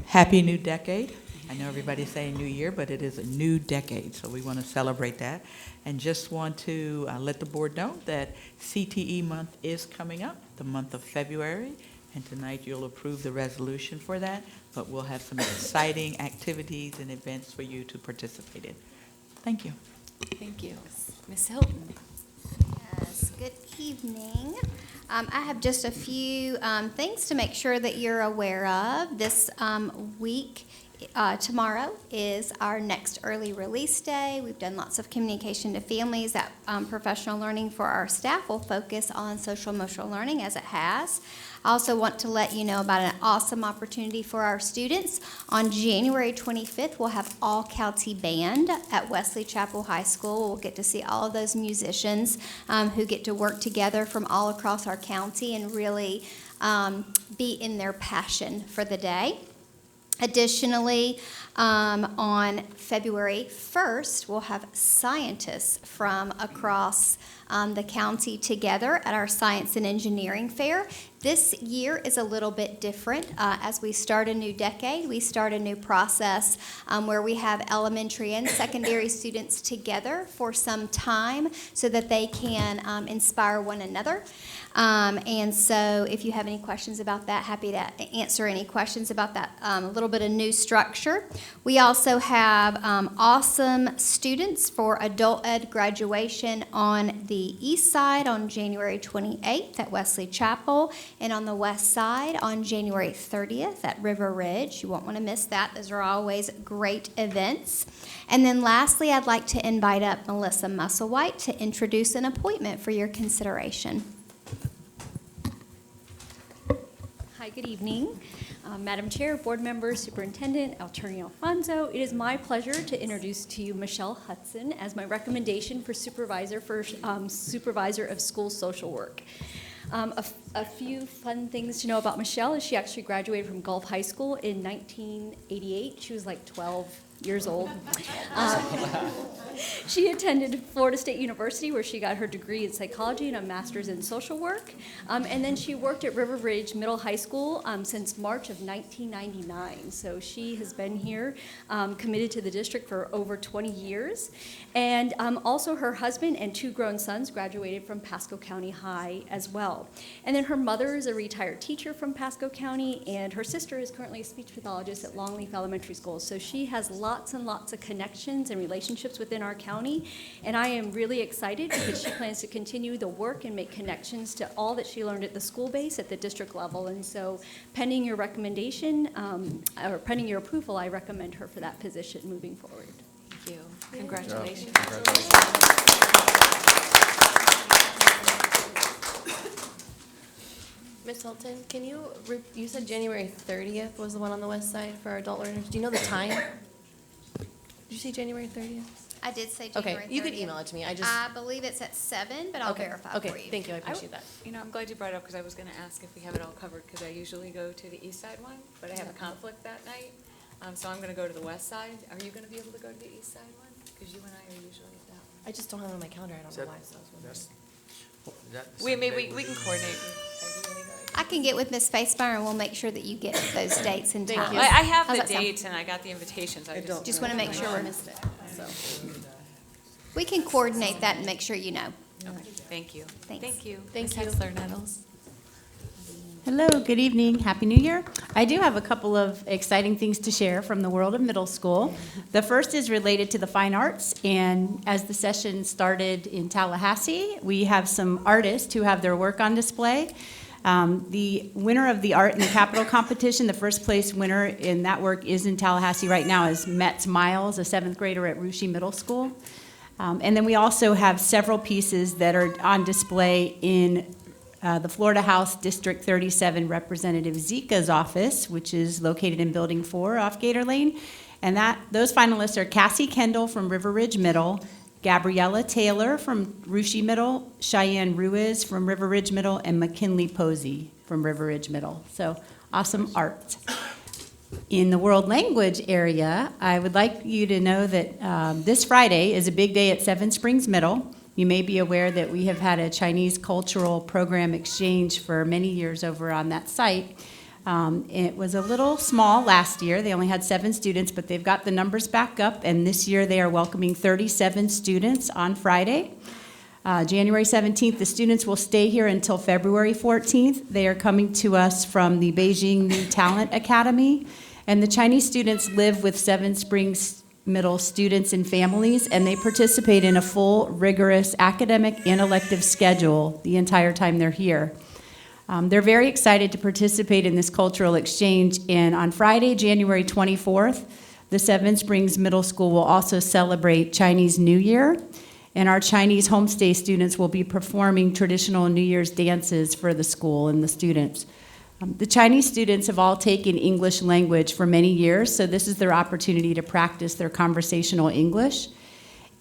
Happy New Decade. I know everybody's saying New Year, but it is a new decade, so we want to celebrate that. And just want to let the board know that CTE month is coming up, the month of February, and tonight you'll approve the resolution for that, but we'll have some exciting activities and events for you to participate in. Thank you. Thank you. Ms. Hilton? Yes, good evening. I have just a few things to make sure that you're aware of. This week, tomorrow is our next early release day. We've done lots of communication to families. That professional learning for our staff will focus on social emotional learning as it has. I also want to let you know about an awesome opportunity for our students. On January 25th, we'll have all County Band at Wesley Chapel High School. We'll get to see all of those musicians who get to work together from all across our county and really be in their passion for the day. Additionally, on February 1st, we'll have scientists from across the county together at our Science and Engineering Fair. This year is a little bit different. As we start a new decade, we start a new process where we have elementary and secondary students together for some time so that they can inspire one another. And so if you have any questions about that, happy to answer any questions about that, a little bit of new structure. We also have awesome students for adult ed graduation on the east side on January 28th at Wesley Chapel, and on the west side on January 30th at River Ridge. You won't want to miss that. Those are always great events. And then lastly, I'd like to invite up Melissa Musselwhite to introduce an appointment for your consideration. Hi, good evening. Madam Chair, board members, Superintendent, Attorney Alfonso, it is my pleasure to introduce to you Michelle Hudson as my recommendation for supervisor of school social work. A few fun things to know about Michelle is she actually graduated from Gulf High School in 1988. She was like 12 years old. She attended Florida State University, where she got her degree in psychology and a master's in social work. And then she worked at River Ridge Middle High School since March of 1999. So she has been here, committed to the district for over 20 years. And also her husband and 2 grown sons graduated from Pasco County High as well. And then her mother is a retired teacher from Pasco County, and her sister is currently a speech pathologist at Longleaf Elementary School. So she has lots and lots of connections and relationships within our county, and I am really excited because she plans to continue the work and make connections to all that she learned at the school base at the district level. And so pending your recommendation, or pending your approval, I recommend her for that position moving forward. Thank you. Congratulations. Ms. Hilton, can you, you said January 30th was the one on the west side for our adult learners. Do you know the time? Did you say January 30th? I did say January 30th. Okay, you could email it to me. I believe it's at 7, but I'll verify for you. Okay, thank you. I appreciate that. You know, I'm glad you brought it up because I was going to ask if we have it all covered because I usually go to the east side one, but I have a conflict that night. So I'm going to go to the west side. Are you going to be able to go to the east side one? Because you and I are usually at that one. I just don't have it on my calendar. I don't know why, so I was We wondering. can coordinate. I can get with Ms. Facemeyer and we'll make sure that you get those dates in time. I have How's the that sound? dates and I got the invitations. I Just want to make sure we're missed it. So. We can coordinate that and make sure you know. Okay, thank you. Thanks. Thank you. Thank Ms. you. Hexler Nettles. Hello, good evening, Happy New Year. I do have a couple of exciting things to share from the world of middle school. The first is related to the fine arts, and as the session started in Tallahassee, we have some artists who have their work on display. The winner of the Art in the Capital competition, the first place winner in that work is in Tallahassee right now, is Metz Miles, a 7th grader at Russia Middle School. And then we also have several pieces that are on display in the Florida House District 37 Representative Zika's office, which is located in Building 4 off Gator Lane. And those finalists are Cassie Kendall from River Ridge Middle, Gabriella Taylor from Russia Middle, Cheyenne Ruiz from River Ridge Middle, and McKinley Posey from River Ridge Middle. So awesome art. In the world language area, I would like you to know that this Friday is a big day at Seven Springs Middle. You may be aware that we have had a Chinese cultural program exchange for many years over on that site. It was a little small last year. They only had 7 students, but they've got the numbers back up, and this year they are welcoming 37 students on Friday. January 17th, the students will stay here until February 14th. They are coming to us from the Beijing New Talent Academy, and the Chinese students live with Seven Springs Middle students and families, and they participate in a full, rigorous academic and elective schedule the entire time they're here. They're very excited to participate in this cultural exchange, and on Friday, January 24th, the Seven Springs Middle School will also celebrate Chinese New Year, and our Chinese homestay students will be performing traditional New Year's dances for the school and the students. The Chinese students have all taken English language for many years, so this is their opportunity to practice their conversational English.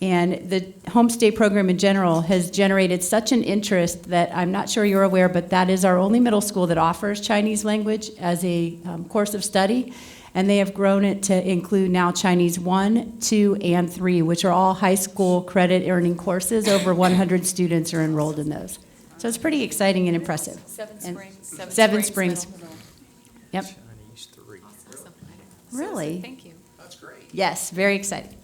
And the homestay program in general has generated such an interest that I'm not sure you're aware, but that is our only middle school that offers Chinese language as a course of study. And they have grown it to include now Chinese 1, 2, and 3, which are all high school credit earning courses. Over 100 students are enrolled in those. So it's pretty exciting and impressive. Seven Springs. Yep. Chinese 3. Really? Thank you. That's great. Yes, very exciting.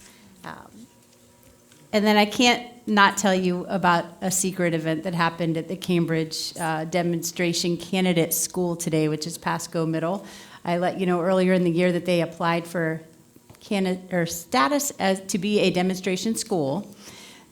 And then I can't not tell you about a secret event that happened at the Cambridge Demonstration Candidate School today, which is Pasco Middle. I let you know earlier in the year that they applied for status as to be a demonstration school.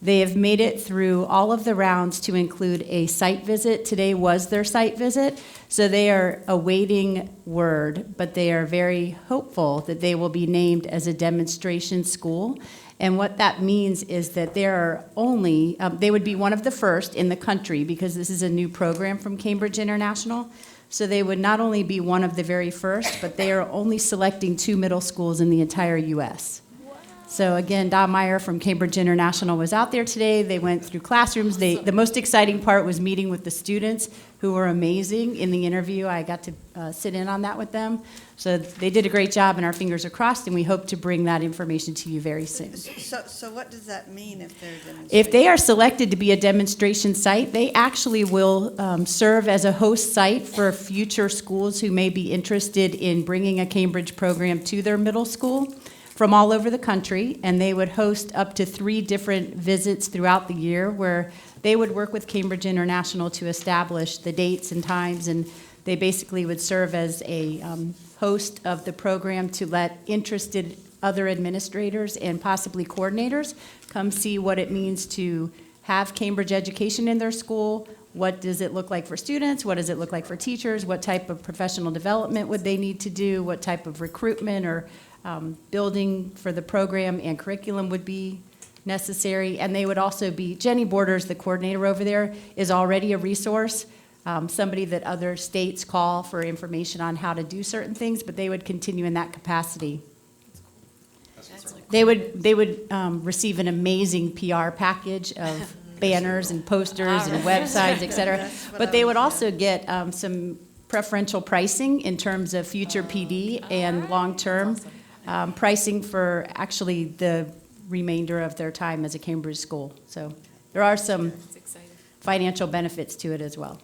They have made it through all of the rounds to include a site visit. Today was their site visit, so they are awaiting word, but they are very hopeful that they will be named as a demonstration school. And what that means is that there are only, they would be one of the first in the country, because this is a new program from Cambridge International. So they would not only be one of the very first, but they are only selecting 2 middle schools in the entire U.S. So again, Don Meyer from Cambridge International was out there today. They went through classrooms. The most exciting part was meeting with the students, who were amazing in the interview. I got to sit in on that with them. So they did a great job, and our fingers are crossed, and we hope to bring that information to you very soon. So what does that mean if they're demonstrating? If they are selected to be a demonstration site, they actually will serve as a host site for future schools who may be interested in bringing a Cambridge program to their middle school from all over the country, and they would host up to 3 different visits throughout the year where they would work with Cambridge International to establish the dates and times, and they basically would serve as a host of the program to let interested other administrators and possibly coordinators come see what it means to have Cambridge education in their school. What does it look like for students? What does it look like for teachers? What type of professional development would they need to do? What type of recruitment or building for the program and curriculum would be necessary? And they would also be, Jenny Borders, the coordinator over there, is already a resource, somebody that other states call for information on how to do certain things, but they would continue in that capacity. They would receive an amazing PR package of banners and posters and websites, et cetera. But they would also get some preferential pricing in terms of future PD and long-term pricing for actually the remainder of their time as a Cambridge school. So there are some financial benefits to it as well.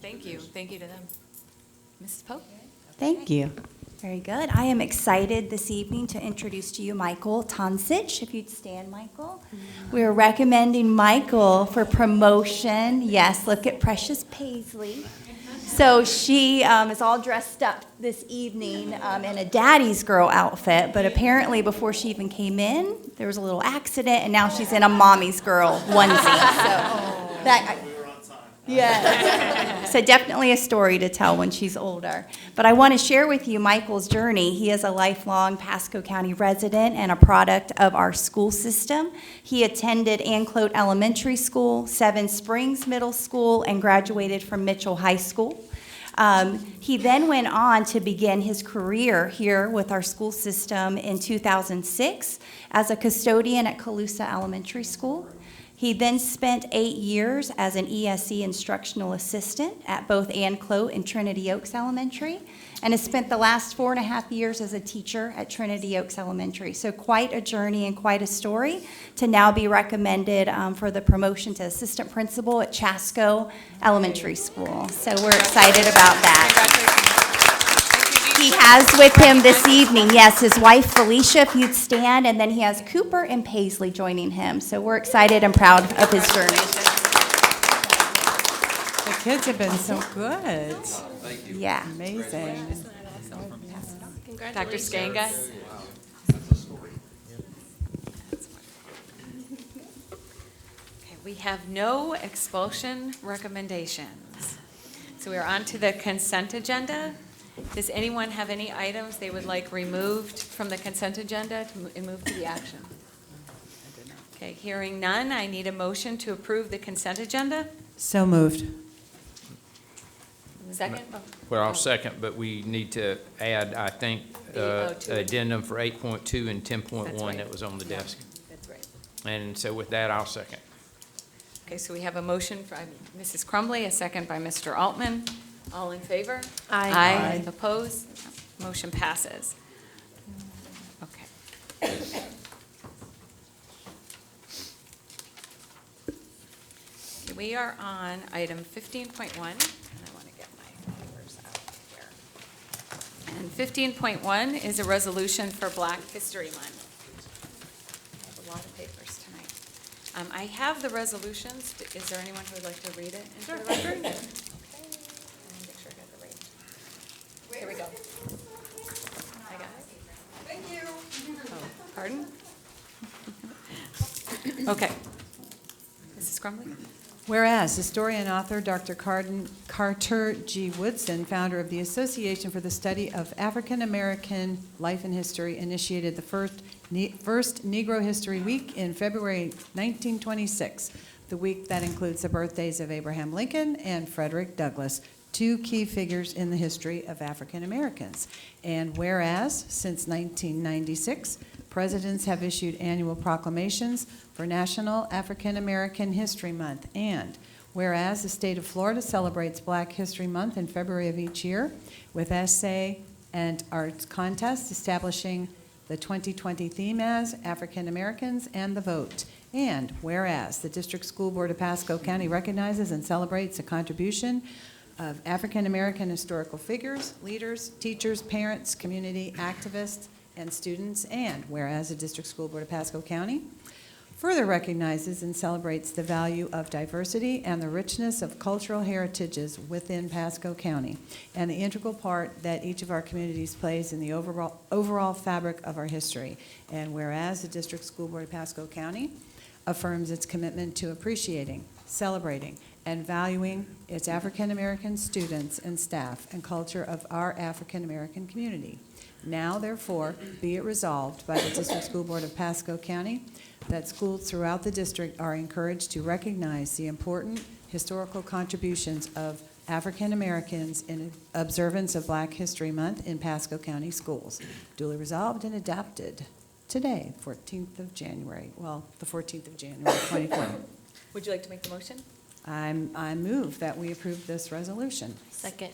Thank you. Thank you to them. Mrs. Pope? Thank you. Very good. I am excited this evening to introduce to you Michael Tonsich. If you'd stand, Michael. We're recommending Michael for promotion. Yes, look at Precious Paisley. So she is all dressed up this evening in a daddy's girl outfit, but apparently before she even came in, there was a little accident, and now she's in a mommy's girl onesie. So that, yeah. So definitely a story to tell when she's older. But I want to share with you Michael's journey. He is a lifelong Pasco County resident and a product of our school system. He attended Anclote Elementary School, Seven Springs Middle School, and graduated from Mitchell High School. He then went on to begin his career here with our school system in 2006 as a custodian at Colusa Elementary School. He then spent 8 years as an ESE instructional assistant at both Ann Clote and Trinity Oaks Elementary, and has spent the last 4.5 years as a teacher at Trinity Oaks Elementary. So quite a journey and quite a story to now be recommended for the promotion to assistant principal at Chasco Elementary School. So we're excited about that. He has with him this evening, yes, his wife Felicia, if you'd stand, and then he has Cooper and Paisley joining him. So we're excited and proud of his journey. The kids have been so good. Thank you. Yeah. Amazing. Dr. Skanga? Okay, we have no expulsion recommendations. So we are on to the consent agenda. Does anyone have any items they would like removed from the consent agenda and move to the action? Okay, hearing none, I need a motion to approve the consent agenda. So moved. Second? Well, I'll second, but we need to add, I think, addendum for 8.2 and 10.1 that was on the desk. That's right. And so with that, I'll second. Okay, so we have a motion by Mrs. Crumbly, a second by Mr. Altman. All in favor? Aye. Aye. Opposed? Motion passes. Okay. We are on item 15.1, and I want to get my papers out here. And 15.1 is a resolution for Black History Month. I have a lot of papers tonight. I have the resolutions. Is there anyone who would like to read it into the record? Okay. Make sure I got the right. Here we go. I got it. Thank you. Oh, pardon? Okay. Mrs. Crumbly? Whereas historian and author Dr. Carter G. Woodson, founder of the Association for the Study of African American Life and History, initiated the first Negro History Week in February 1926, the week that includes the birthdays of Abraham Lincoln and Frederick Douglass, two key figures in the history of African Americans. And whereas, since 1996, presidents have issued annual proclamations for National African American History Month. And whereas the state of Florida celebrates Black History Month in February of each year with essay and arts contests establishing the 2020 theme as African Americans and the Vote. And whereas the District School Board of Pasco County recognizes and celebrates the contribution of African American historical figures, leaders, teachers, parents, community activists, and students. And whereas the District School Board of Pasco County further recognizes and celebrates the value of diversity and the richness of cultural heritages within Pasco County and the integral part that each of our communities plays in the overall fabric of our history. And whereas the District School Board of Pasco County affirms its commitment to appreciating, celebrating, and valuing its African American students and staff and culture of our African American community. Now, therefore, be it resolved by the District School Board of Pasco County that schools throughout the district are encouraged to recognize the important historical contributions of African Americans in observance of Black History Month in Pasco County schools. Duly resolved and adopted today, 14th of January. Well, the 14th of January, 2020. Would you like to make the motion? I move that we approve this resolution. Second.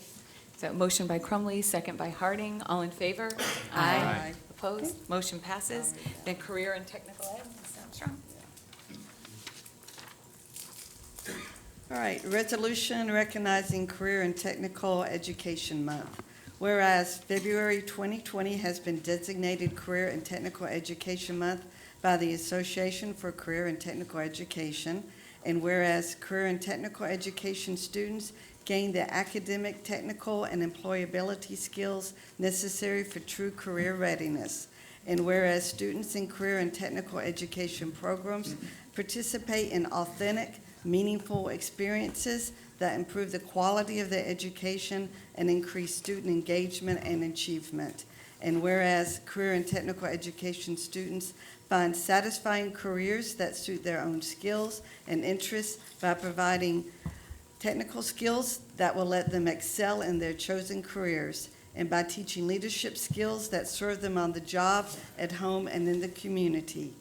So motion by Crumley, second by Harding. All in favor? Aye. Opposed? Okay. Motion passes. Then career and technical ed, Ms. Armstrong. All right, resolution recognizing Career and Technical Education Month. Whereas February 2020 has been designated Career and Technical Education Month by the Association for Career and Technical Education, and whereas career and technical education students gain the academic, technical, and employability skills necessary for true career readiness, and whereas students in career and technical education programs participate in authentic, meaningful experiences that improve the quality of their education and increase student engagement and achievement. And whereas career and technical education students find satisfying careers that suit their own skills and interests by providing technical skills that will let them excel in their chosen careers, and by teaching leadership skills that serve them on the job, at home, and in the community.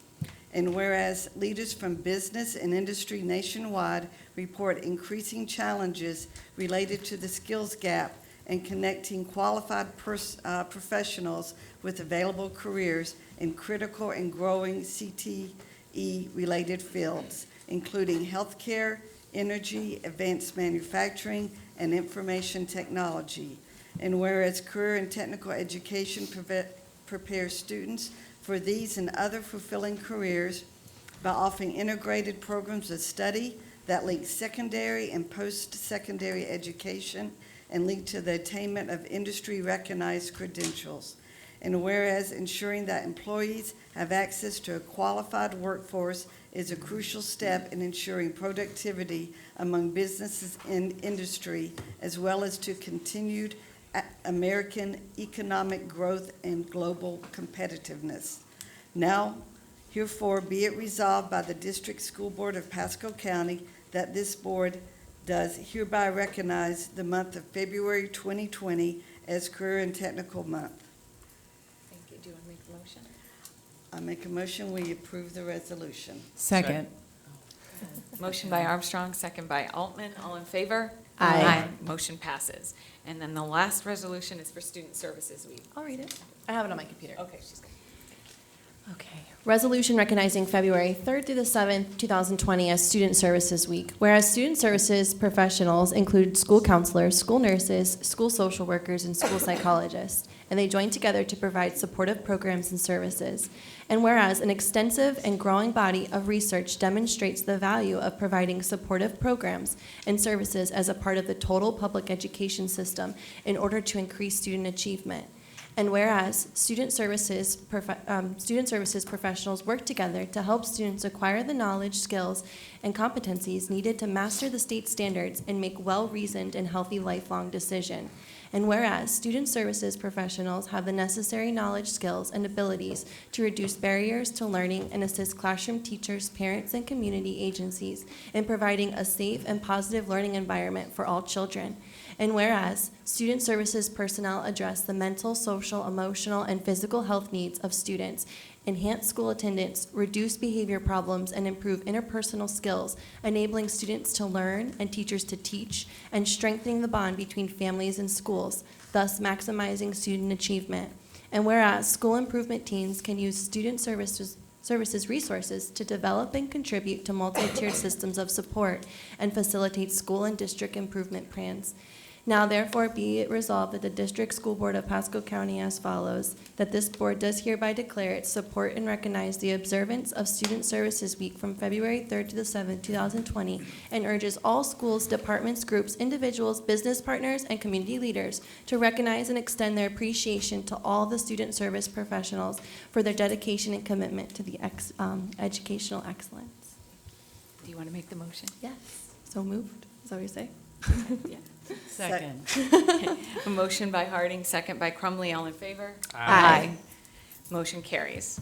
And whereas leaders from business and industry nationwide report increasing challenges related to the skills gap and connecting qualified professionals with available careers in critical and growing CTE-related fields, including healthcare, energy, advanced manufacturing, and information technology. And whereas career and technical education prepares students for these and other fulfilling careers by offering integrated programs of study that link secondary and post-secondary education and lead to the attainment of industry-recognized credentials. And whereas ensuring that employees have access to a qualified workforce is a crucial step in ensuring productivity among businesses and industry, as well as to continued American economic growth and global competitiveness. Now, herefore, be it resolved by the District School Board of Pasco County that this board does hereby recognize the month of February 2020 as Career and Technical Month. Thank you. Do you want to make the motion? I make a motion, we approve the resolution. Second. Motion by Armstrong, second by Altman. All in favor? Aye. Motion passes. And then the last resolution is for Student Services Week. I'll read it. I have it on my computer. Okay, she's good. Okay. Resolution recognizing February 3rd through the 7th, 2020 as Student Services Week. Whereas student services professionals include school counselors, school nurses, school social workers, and school psychologists, and they join together to provide supportive programs and services. And whereas an extensive and growing body of research demonstrates the value of providing supportive programs and services as a part of the total public education system in order to increase student achievement. And whereas student services professionals work together to help students acquire the knowledge, skills, and competencies needed to master the state standards and make well-reasoned and healthy lifelong decisions. And whereas student services professionals have the necessary knowledge, skills, and abilities to reduce barriers to learning and assist classroom teachers, parents, and community agencies in providing a safe and positive learning environment for all children. And whereas student services personnel address the mental, social, emotional, and physical health needs of students, enhance school attendance, reduce behavior problems, and improve interpersonal skills, enabling students to learn and teachers to teach, and strengthening the bond between families and schools, thus maximizing student achievement. And whereas school improvement teams can use student services resources to develop and contribute to multi-tiered systems of support and facilitate school and district improvement plans. Now therefore be it resolved that the District School Board of Pasco County as follows, that this board does hereby declare its support and recognize the observance of Student Services Week from February 3rd to the 7th, 2020, and urges all schools, departments, groups, individuals, business partners, and community leaders to recognize and extend their appreciation to all the student service professionals for their dedication and commitment to the educational excellence. Do you want to make the motion? Yes. So moved. Is that what you say? Yeah. Second. A motion by Harding, second by Crumley. All in favor? Aye. Motion carries.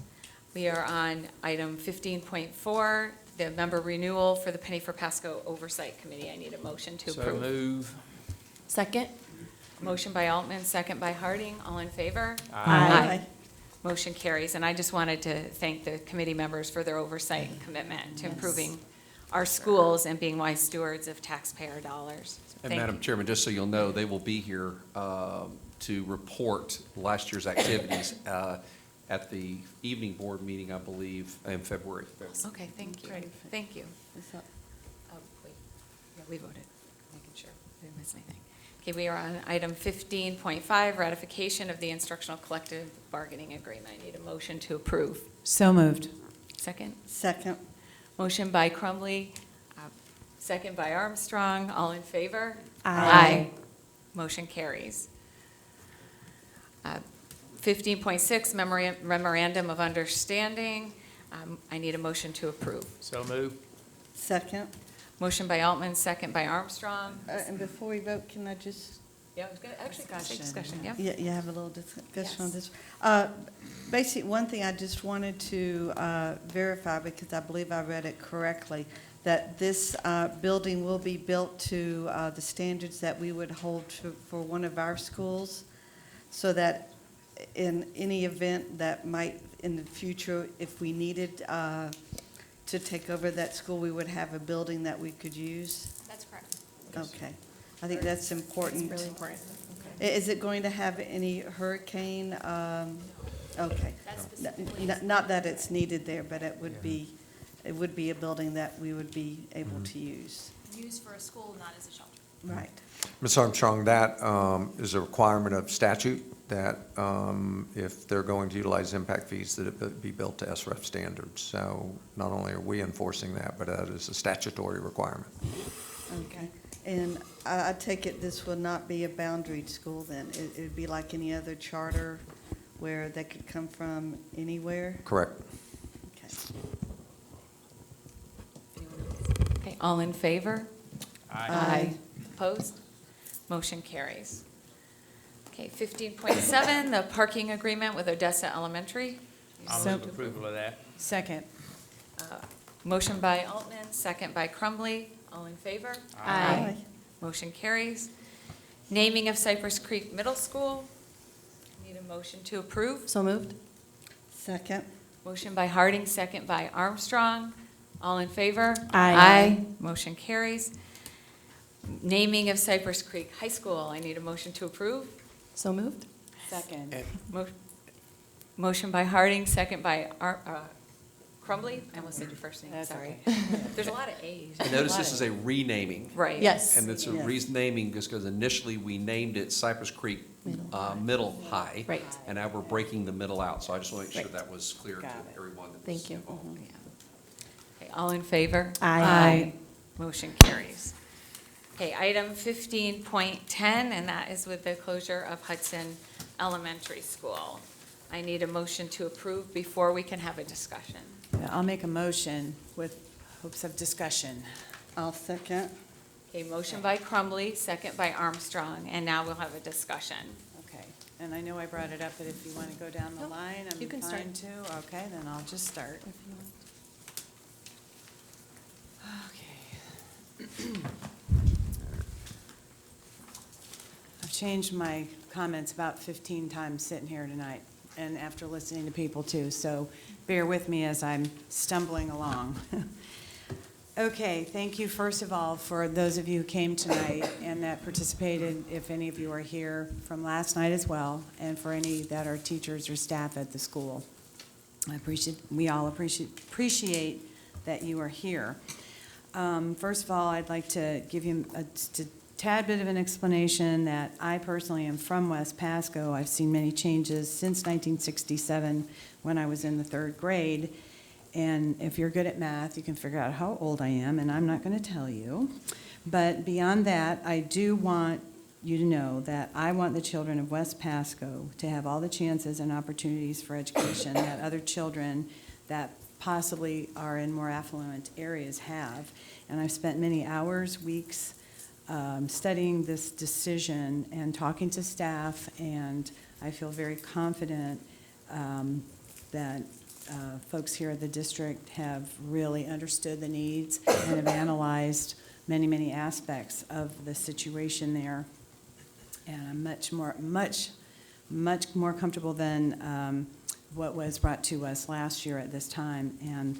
We are on item 15.4, the member renewal for the Penny for Pasco Oversight Committee. I need a motion to So approve. move. Second. Motion by Altman, second by Harding. All in favor? Aye. Motion carries. And I just wanted to thank the committee members for their oversight and commitment to improving our schools and being wise stewards of taxpayer dollars. So And thank Madam you. Chairman, just so you'll know, they will be here to report last year's activities at the evening board meeting, I believe, in February. Okay, thank you. Thank you. Oh, wait. Yeah, we voted, making sure we didn't miss anything. Okay, we are on item 15.5, ratification of the instructional collective bargaining agreement. I need a motion to approve. So moved. Second? Second. Motion by Crumley, second by Armstrong. All in favor? Aye. Motion carries. 15.6, memorandum of understanding. I need a motion to approve. So move. Second. Motion by Altman, second by Armstrong. And before we vote, can I just Yeah, I was going to actually say discussion, yeah. Yeah, you have a little discussion on Yes. this. Basic, one thing I just wanted to verify, because I believe I read it correctly, that this building will be built to the standards that we would hold for one of our schools, so that in any event that might, in the future, if we needed to take over that school, we would have a building that we could use? That's correct. Okay. I think that's important. It's really important. Is it going to have any hurricane? Okay. That's specifically- Not that it's needed there, but it would be a building that we would be able to use. Used for a school, not as a shelter. Right. Ms. Armstrong, that is a requirement of statute, that if they're going to utilize impact fees, that it be built to SREF standards. So not only are we enforcing that, but that is a statutory requirement. Okay. And I take it this will not be a boundaried school then? It'd be like any other charter where they could come from anywhere? Correct. Okay, all in favor? Aye. Opposed? Motion carries. Okay, 15.7, the parking agreement with Odessa Elementary. I'll So- move approval of that. Second. Motion by Altman, second by Crumbly. All in favor? Aye. Motion carries. Naming of Cypress Creek Middle School. Need a motion to approve. So moved. Second. Motion by Harding, second by Armstrong. All in favor? Aye. Motion carries. Naming of Cypress Creek High School. I need a motion to approve. So moved. Second. Motion by Harding, second by Crumbly. I almost said your first name, That's sorry. okay. There's a lot of A's. And notice this is a renaming. Right. Yes. And it's a Yes. renaming just because initially we named it Cypress Creek Middle High. Right. And now we're breaking the middle out, so I just want to make sure Right. that was clear to Got it. everyone that was Thank you. involved. Okay, all in favor? Aye. Motion carries. Okay, item 15.10, and that is with the closure of Hudson Elementary School. I need a motion to approve before we can have a discussion. I'll make a motion with hopes of discussion. I'll second. Okay, motion by Crumbly, second by Armstrong, and now we'll have a discussion. Okay. And I know I brought it up, but if you want to go down the Nope, line, you can I'm start. fine too. Okay, then I'll just start. Okay. I've changed my comments about 15 times sitting here tonight, and after listening to people too, so bear with me as I'm stumbling along. Okay, thank you first of all for those of you who came tonight and that participated, if any of you are here from last night as well, and for any that are teachers or staff at the school. We all appreciate that you are here. First of all, I'd like to give you a tad bit of an explanation that I personally am from West Pasco. I've seen many changes since 1967 when I was in the third grade. And if you're good at math, you can figure out how old I am, and I'm not going to tell you. But beyond that, I do want you to know that I want the children of West Pasco to have all the chances and opportunities for education that other children that possibly are in more affluent areas have. And I've spent many hours, weeks, studying this decision and talking to staff, and I feel very confident that folks here at the district have really understood the needs and have analyzed many, many aspects of the situation there. And I'm much more comfortable than what was brought to us last year at this time. And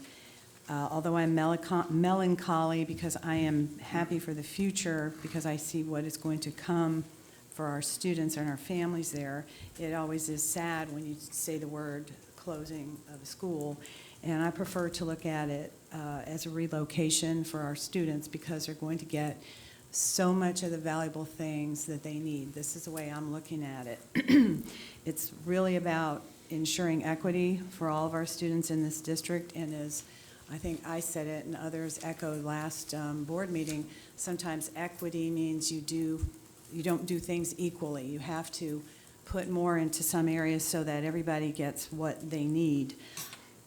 although I'm melancholy because I am happy for the future, because I see what is going to come for our students and our families there, it always is sad when you say the word closing of a school. And I prefer to look at it as a relocation for our students, because they're going to get so much of the valuable things that they need. This is the way I'm looking at it. It's really about ensuring equity for all of our students in this district, and as I think I said it and others echoed last board meeting, sometimes equity means you don't do things equally. You have to put more into some areas so that everybody gets what they need.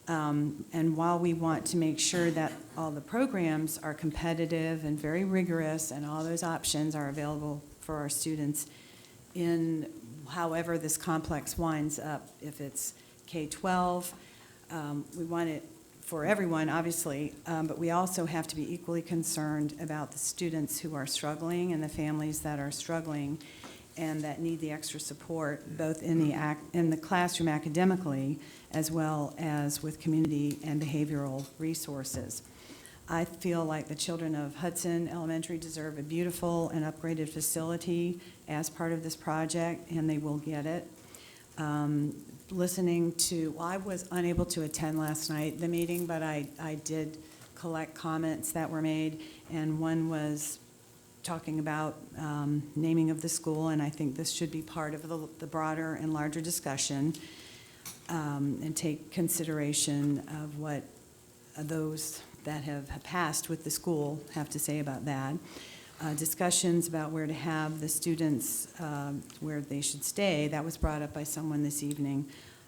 And while we want to make sure that all the programs are competitive and very rigorous and all those options are available for our students in however this complex winds up, if it's K-12, we want it for everyone, obviously, but we also have to be equally concerned about the students who are struggling and the families that are struggling. and that need the extra support, both in the classroom academically, as well as with community and behavioral resources. I feel like the children of Hudson Elementary deserve a beautiful and upgraded facility as part of this project, and they will get it. Listening to, well, I was unable to attend last night, the meeting, but I did collect comments that were made, and one was talking about naming of the school, and I think this should be part of the broader and larger discussion, and take consideration of what those that have passed with the school have to say about that. Discussions about where to have the students, where they should stay, that was brought up by someone this evening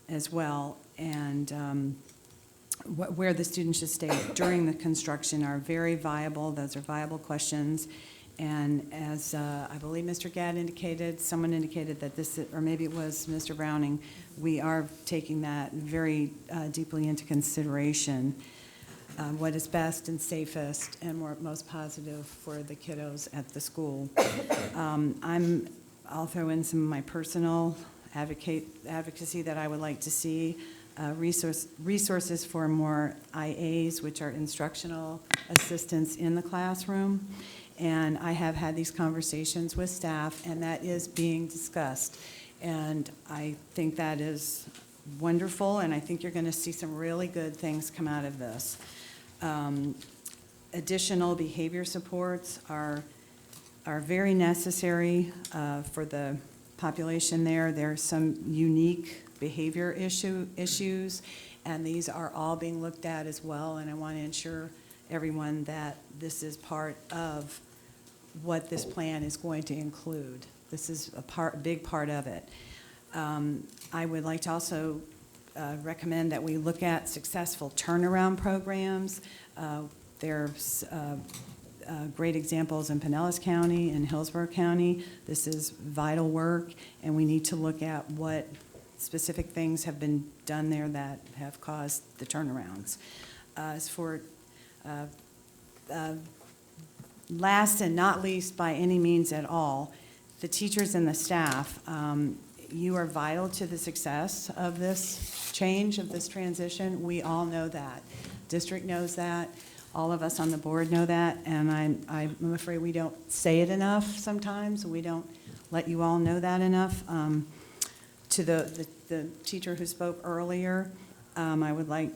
as well, and where the students should stay during the construction are very viable. Those are viable questions. And as I believe Mr. Gadd indicated, someone indicated that this, or maybe it was Mr. Browning, we are taking that very deeply into consideration. What is best and safest and most positive for the kiddos at the school. I'll throw in some of my personal advocacy that I would like to see. Resources for more IAs, which are instructional assistants in the classroom. And I have had these conversations with staff, and that is being discussed. And I think that is wonderful, and I think you're going to see some really good things come out of this. Additional behavior supports are very necessary for the population there. There are some unique behavior issues, and these are all being looked at as well, and I want to ensure everyone that this is part of what this plan is going to include. This is a big part of it. I would like to also recommend that we look at successful turnaround programs. There's great examples in Pinellas County and Hillsborough County. This is vital work, and we need to look at what specific things have been done there that have caused the turnarounds. As for last and not least by any means at all, the teachers and the staff, you are vital to the success of this change, of this transition. We all know that. District knows that. All of us on the board know that, and I'm afraid we don't say it enough sometimes. We don't let you all know that enough. To the teacher who spoke earlier, I would like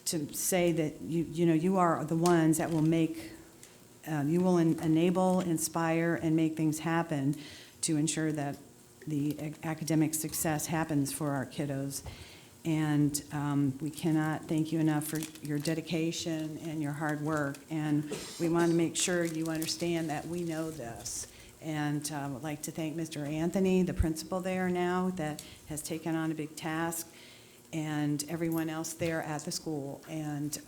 to say that you are the ones that will make, you will enable, inspire, and make things happen to ensure that the academic success happens for our kiddos. And we cannot thank you enough for your dedication and your hard work. And we want to make sure you understand that we know this. And I would like to thank Mr. Anthony, the principal there now, that has taken on a big task, and everyone else there at the school. And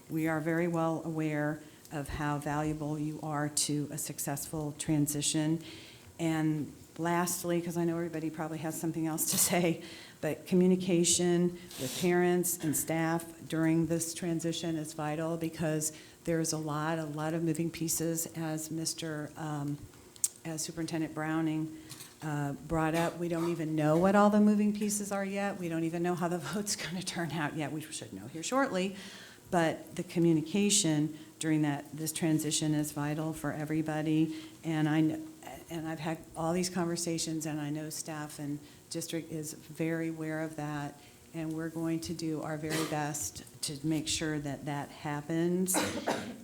we are very well aware of how valuable you are to a successful transition. And lastly, because I know everybody probably has something else to say, but communication with parents and staff during this transition is vital, because there's a lot of moving pieces, as as Superintendent Browning brought up. We don't even know what all the moving pieces are yet. We don't even know how the vote's going to turn out yet. We should know here shortly. But the communication during this transition is vital for everybody. And I've had all these conversations, and I know staff and district is very aware of that, and we're going to do our very best to make sure that that happens.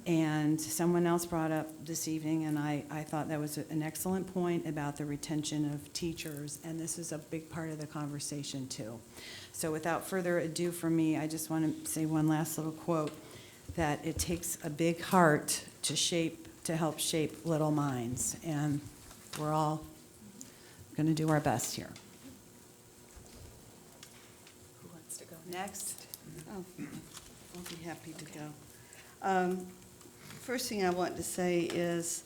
And someone else brought up this evening, and I thought that was an excellent point about the retention of teachers, and this is a big part of the conversation too. So without further ado from me, I just want to say one last little quote, that it takes a big heart to help shape little minds, and we're all going to do our best here. Who wants to go next? Oh, I'll be happy to go. First thing I want to say is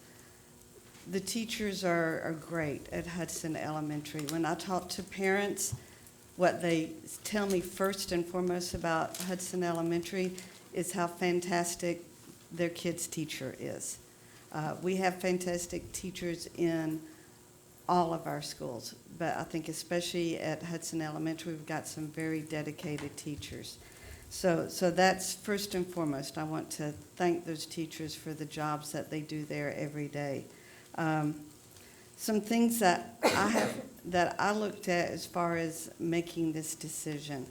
the teachers are great at Hudson Elementary. When I talk to parents, what they tell me first and foremost about Hudson Elementary is how fantastic their kid's teacher is. We have fantastic teachers in all of our schools, but I think especially at Hudson Elementary, we've got some very dedicated teachers. So that's first and foremost. I want to thank those teachers for the jobs that they do there every day. Some things that I looked at as far as making this decision.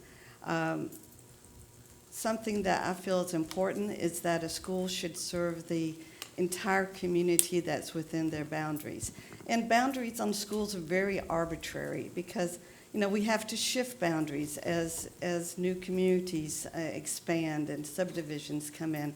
Something that I feel is important is that a school should serve the entire community that's within their boundaries. And boundaries on schools are very arbitrary because, we have to shift boundaries as new communities expand and subdivisions come in.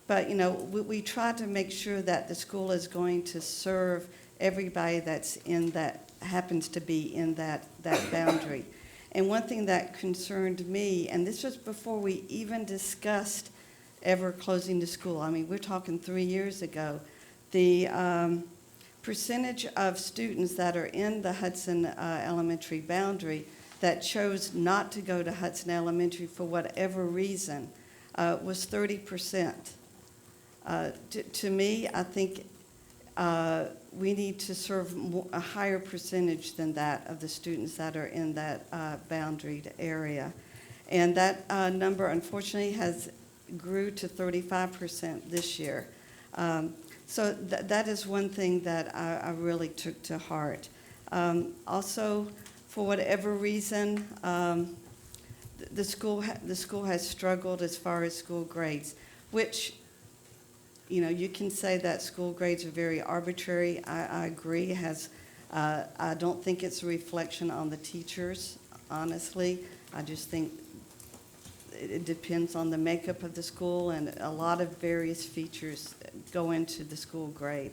But, we try to make sure that the school is going to serve everybody that happens to be in that boundary. And one thing that concerned me, and this was before we even discussed ever closing the school, I mean, we're talking 3 years ago, the percentage of students that are in the Hudson Elementary boundary that chose not to go to Hudson Elementary for whatever reason was 30%. To me, I think we need to serve a higher percentage than that of the students that are in that boundaried area. And that number, unfortunately, grew to 35% this year. So that is one thing that I really took to heart. Also, for whatever reason, the school has struggled as far as school grades, which you can say that school grades are very arbitrary. I agree. I don't think it's a reflection on the teachers, honestly. I just think it depends on the makeup of the school, and a lot of various features go into the school grade.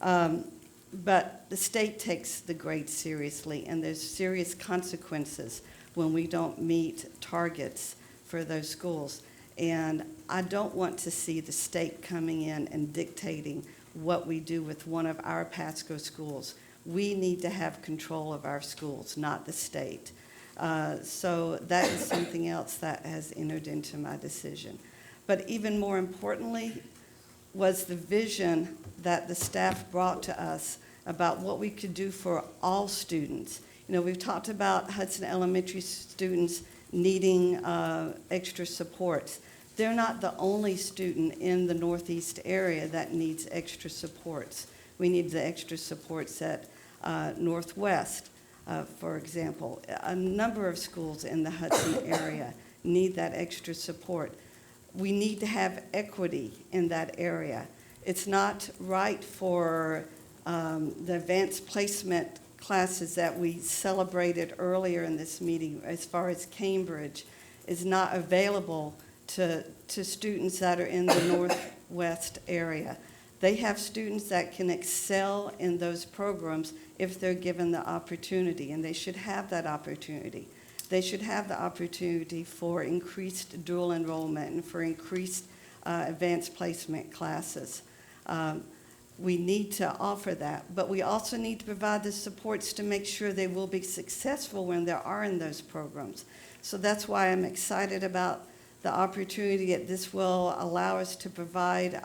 But the state takes the grade seriously, and there's serious consequences when we don't meet targets for those schools. And I don't want to see the state coming in and dictating what we do with one of our Pasco schools. We need to have control of our schools, not the state. So that is something else that has entered into my decision. But even more importantly was the vision that the staff brought to us about what we could do for all students. We've talked about Hudson Elementary students needing extra supports. They're not the only student in the Northeast area that needs extra supports. We need the extra supports at Northwest, for example. A number of schools in the Hudson area need that extra support. We need to have equity in that area. It's not right for the advanced placement classes that we celebrated earlier in this meeting, as far as Cambridge, is not available to students that are in the Northwest area. They have students that can excel in those programs if they're given the opportunity, and they should have that opportunity. They should have the opportunity for increased dual enrollment and for increased advanced placement classes. We need to offer that, but we also need to provide the supports to make sure they will be successful when they are in those programs. So that's why I'm excited about the opportunity that this will allow us to provide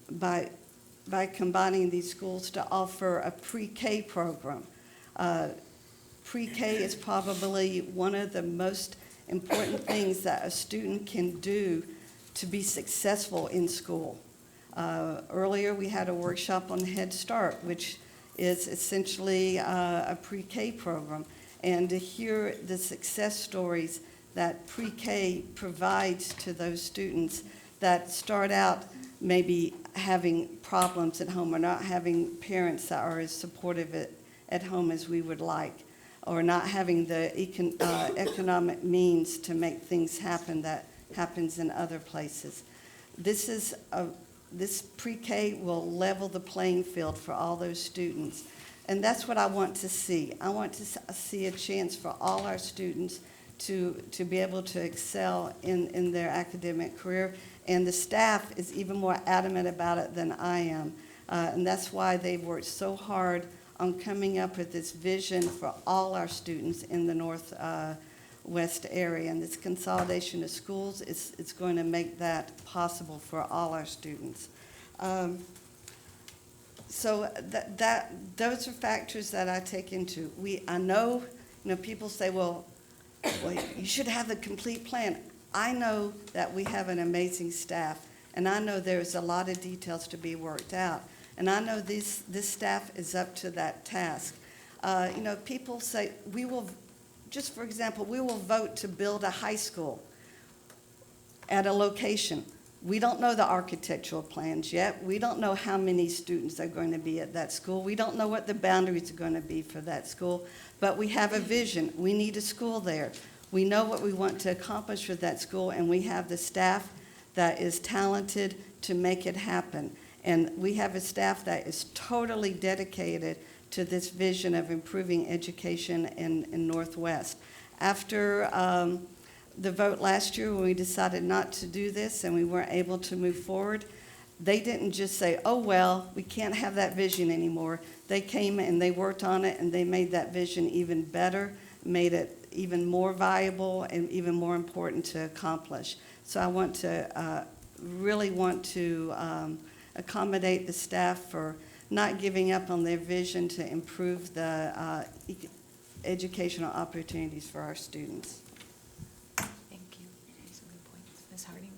by combining these schools to offer a pre-K program. Pre-K is probably one of the most important things that a student can do to be successful in school. Earlier, we had a workshop on Head Start, which is essentially a pre-K program. And to hear the success stories that pre-K provides to those students that start out maybe having problems at home or not having parents that are as supportive at home as we would like, or not having the economic means to make things happen that happens in other places. This pre-K will level the playing field for all those students. And that's what I want to see. I want to see a chance for all our students to be able to excel in their academic career. And the staff is even more adamant about it than I am. And that's why they've worked so hard on coming up with this vision for all our students in the Northwest area. And this consolidation of schools is going to make that possible for all our students. So those are factors that I take into. I know, people say, well, you should have the complete plan. I know that we have an amazing staff, and I know there's a lot of details to be worked out. And I know this staff is up to that task. People say, just for example, we will vote to build a high school at a location. We don't know the architectural plans yet. We don't know how many students are going to be at that school. We don't know what the boundaries are going to be for that school, but we have a vision. We need a school there. We know what we want to accomplish with that school, and we have the staff that is talented to make it happen. And we have a staff that is totally dedicated to this vision of improving education in Northwest. After the vote last year when we decided not to do this and we weren't able to move forward, they didn't just say, oh, well, we can't have that vision anymore. They came and they worked on it, and they made that vision even better, made it even more viable and even more important to accomplish. So I want to really want to accommodate the staff for not giving up on their vision to improve the educational opportunities for our students. Thank you. Some good points. Ms. Harding?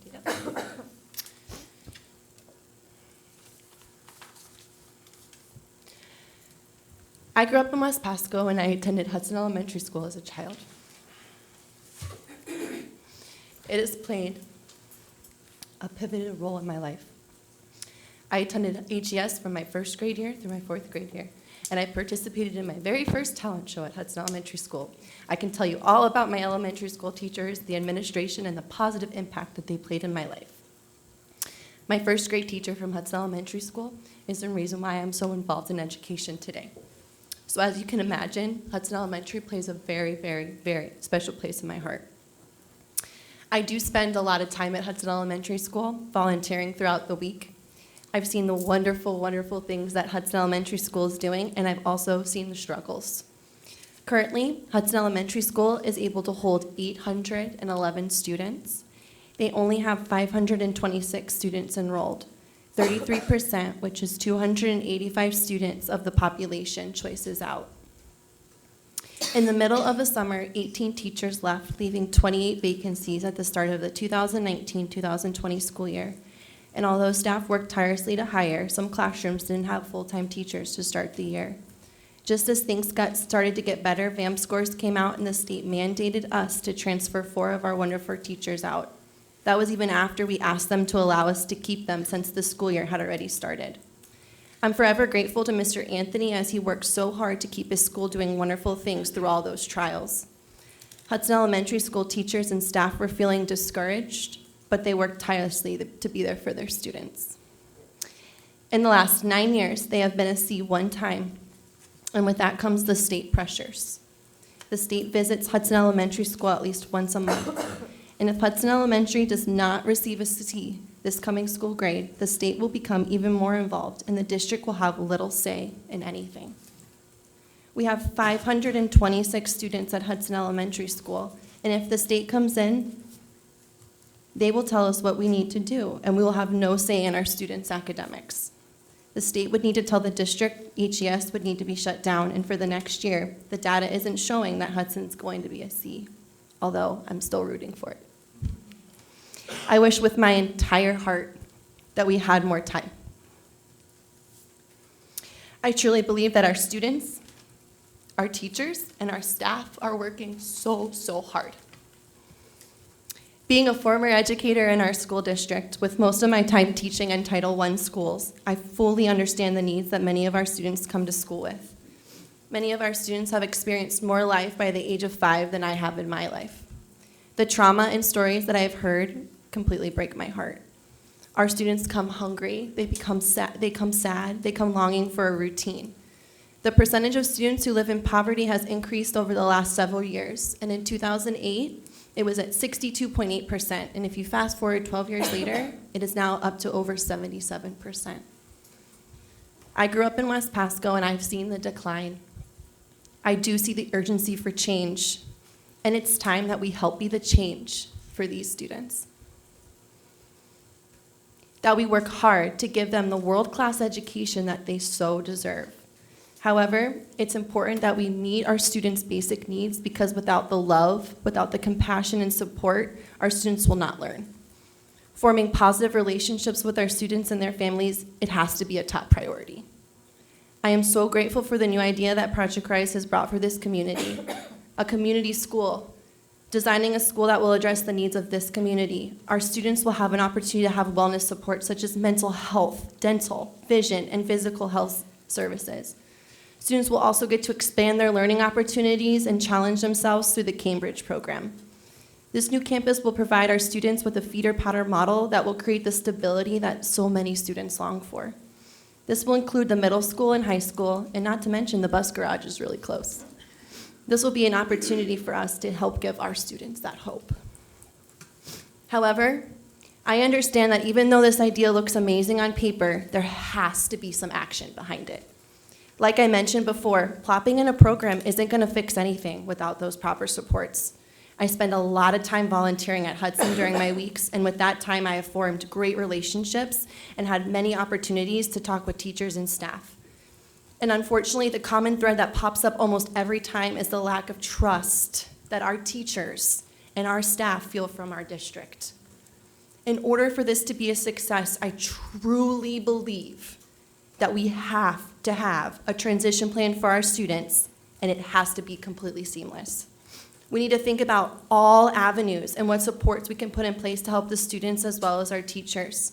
I grew up in West Pasco, and I attended Hudson Elementary School as a child. It has played a pivotal role in my life. I attended HES from my first grade year through my fourth grade year, and I participated in my very first talent show at Hudson Elementary School. I can tell you all about my elementary school teachers, the administration, and the positive impact that they played in my life. My first grade teacher from Hudson Elementary School is the reason why I'm so involved in education today. So as you can imagine, Hudson Elementary plays a very, very, very special place in my heart. I do spend a lot of time at Hudson Elementary School, volunteering throughout the week. I've seen the wonderful, wonderful things that Hudson Elementary School is doing, and I've also seen the struggles. Currently, Hudson Elementary School is able to hold 811 students. They only have 526 students enrolled. 33%, which is 285 students of the population, choices out. In the middle of the summer, 18 teachers left, leaving 28 vacancies at the start of the 2019-2020 school year. And although staff worked tirelessly to hire, some classrooms didn't have full-time teachers to start the year. Just as things started to get better, VAM scores came out and the state mandated us to transfer 4 of our wonderful teachers out. That was even after we asked them to allow us to keep them since the school year had already started. I'm forever grateful to Mr. Anthony as he worked so hard to keep his school doing wonderful things through all those trials. Hudson Elementary School teachers and staff were feeling discouraged, but they worked tirelessly to be there for their students. In the last 9 years, they have been a C one time, and with that comes the state pressures. The state visits Hudson Elementary School at least once a month. And if Hudson Elementary does not receive a C this coming school grade, the state will become even more involved, and the district will have little say in anything. We have 526 students at Hudson Elementary School, and if the state comes in, they will tell us what we need to do, and we will have no say in our students' academics. The state would need to tell the district HES would need to be shut down, and for the next year, the data isn't showing that Hudson's going to be a C, although I'm still rooting for it. I wish with my entire heart that we had more time. I truly believe that our students, our teachers, and our staff are working so, so hard. Being a former educator in our school district, with most of my time teaching in Title I schools, I fully understand the needs that many of our students come to school with. Many of our students have experienced more life by the age of 5 than I have in my life. The trauma and stories that I have heard completely break my heart. Our students come hungry, they come sad, they come longing for a routine. The percentage of students who live in poverty has increased over the last several years, and in 2008, it was at 62.8%, and if you fast forward 12 years later, it is now up to over 77%. I grew up in West Pasco, and I've seen the decline. I do see the urgency for change, and it's time that we help be the change for these students. that we work hard to give them the world-class education that they so deserve. However, it's important that we meet our students' basic needs because without the love, without the compassion and support, our students will not learn. Forming positive relationships with our students and their families, it has to be a top priority. I am so grateful for the new idea that Project Rise has brought for this community, a community school. Designing a school that will address the needs of this community. Our students will have an opportunity to have wellness support such as mental health, dental, vision, and physical health services. Students will also get to expand their learning opportunities and challenge themselves through the Cambridge program. This new campus will provide our students with a feeder pattern model that will create the stability that so many students long for. This will include the middle school and high school, and not to mention the bus garage is really close. This will be an opportunity for us to help give our students that hope. However, I understand that even though this idea looks amazing on paper, there has to be some action behind it. Like I mentioned before, plopping in a program isn't going to fix anything without those proper supports. I spend a lot of time volunteering at Hudson during my weeks, and with that time I have formed great relationships and had many opportunities to talk with teachers and staff. And unfortunately, the common thread that pops up almost every time is the lack of trust that our teachers and our staff feel from our district. In order for this to be a success, I truly believe that we have to have a transition plan for our students, and it has to be completely seamless. We need to think about all avenues and what supports we can put in place to help the students as well as our teachers.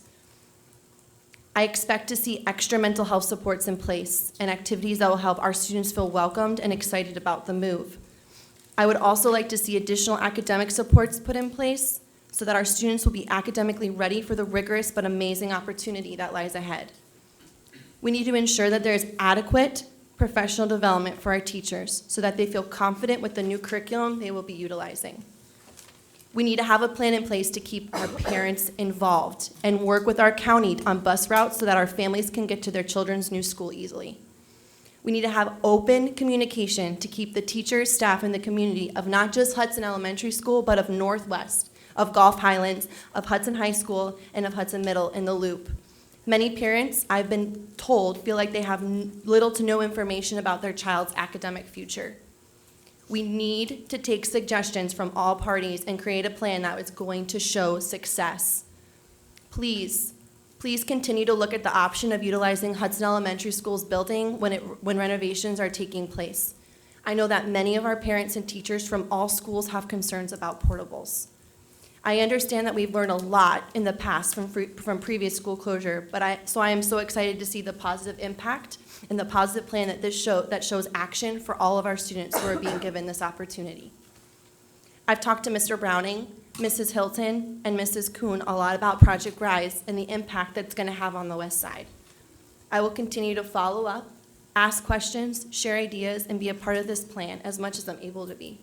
I expect to see extra mental health supports in place and activities that will help our students feel welcomed and excited about the move. I would also like to see additional academic supports put in place so that our students will be academically ready for the rigorous but amazing opportunity that lies ahead. We need to ensure that there is adequate professional development for our teachers so that they feel confident with the new curriculum they will be utilizing. We need to have a plan in place to keep our parents involved and work with our county on bus routes so that our families can get to their children's new school easily. We need to have open communication to keep the teachers, staff, and the community of not just Hudson Elementary School, but of Northwest, of Gulf Highlands, of Hudson High School, and of Hudson Middle in the loop. Many parents, I've been told, feel like they have little to no information about their child's academic future. We need to take suggestions from all parties and create a plan that is going to show success. Please continue to look at the option of utilizing Hudson Elementary School's building when renovations are taking place. I know that many of our parents and teachers from all schools have concerns about portables. I understand that we've learned a lot in the past from previous school closure, so I am so excited to see the positive impact and the positive plan that shows action for all of our students who are being given this opportunity. I've talked to Mr. Browning, Mrs. Hilton, and Mrs. Kuhn a lot about Project Rise and the impact that's going to have on the West Side. I will continue to follow up, ask questions, share ideas, and be a part of this plan as much as I'm able to be.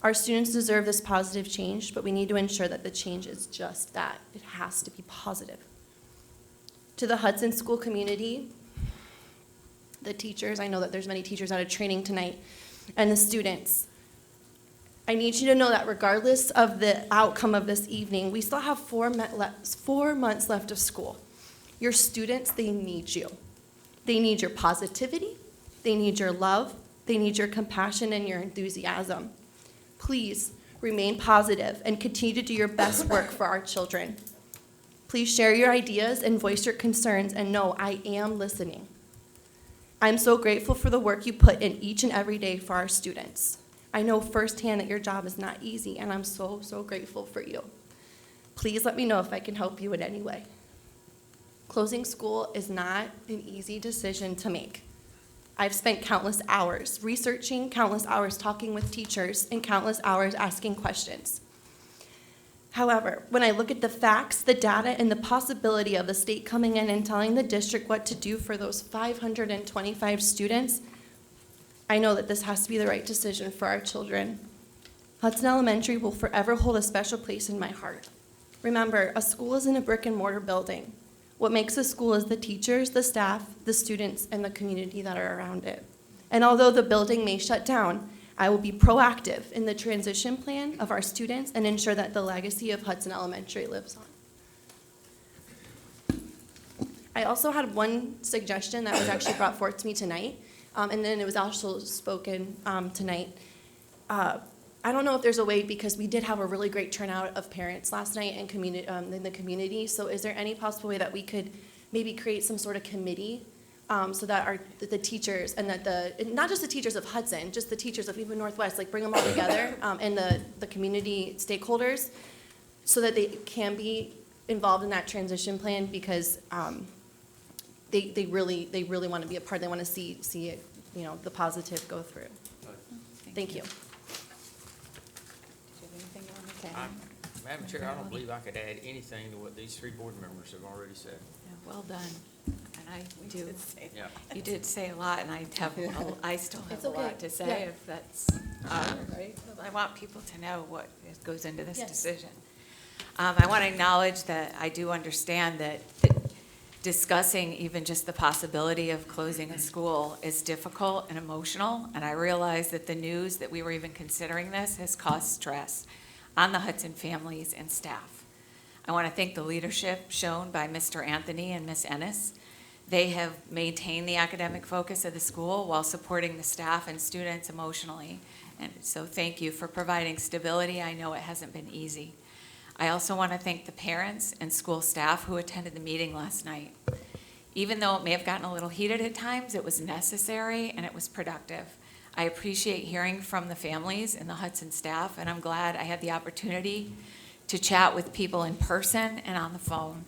Our students deserve this positive change, but we need to ensure that the change is just that. It has to be positive. To the Hudson School community, the teachers, I know that there's many teachers out of training tonight, and the students, I need you to know that regardless of the outcome of this evening, we still have 4 months left of school. Your students, they need you. They need your positivity, they need your love, they need your compassion and your enthusiasm. Please remain positive and continue to do your best work for our children. Please share your ideas and voice your concerns, and know I am listening. I'm so grateful for the work you put in each and every day for our students. I know firsthand that your job is not easy, and I'm so, so grateful for you. Please let me know if I can help you in any way. Closing school is not an easy decision to make. I've spent countless hours researching, countless hours talking with teachers, and countless hours asking questions. However, when I look at the facts, the data, and the possibility of the state coming in and telling the district what to do for those 525 students, I know that this has to be the right decision for our children. Hudson Elementary will forever hold a special place in my heart. Remember, a school isn't a brick and mortar building. What makes a school is the teachers, the staff, the students, and the community that are around it. And although the building may shut down, I will be proactive in the transition plan of our students and ensure that the legacy of Hudson Elementary lives on. I also had one suggestion that was actually brought forth to me tonight, and then it was also spoken tonight. I don't know if there's a way, because we did have a really great turnout of parents last night and in the community. So is there any possible way that we could maybe create some sort of committee so that the teachers and that not just the teachers of Hudson, just the teachers of even Northwest, like bring them all together and the community stakeholders so that they can be involved in that transition plan, because they really want to be a part. They want to see it, the positive go through. Thank you. Madam Chair, I don't believe I could add anything to what these three board members have already said. Well done. And I do, Yeah. you did say a lot, and I still have It's a okay. lot to say, Yeah. if that's, right? I want people to know what goes into this Yes. decision. I want to acknowledge that I do understand that discussing even just the possibility of closing a school is difficult and emotional, and I realize that the news that we were even considering this has caused stress on the Hudson families and staff. I want to thank the leadership shown by Mr. Anthony and Ms. Ennis. They have maintained the academic focus of the school while supporting the staff and students emotionally. And so thank you for providing stability. I know it hasn't been easy. I also want to thank the parents and school staff who attended the meeting last night. Even though it may have gotten a little heated at times, it was necessary and it was productive. I appreciate hearing from the families and the Hudson staff, and I'm glad I had the opportunity to chat with people in person and on the phone.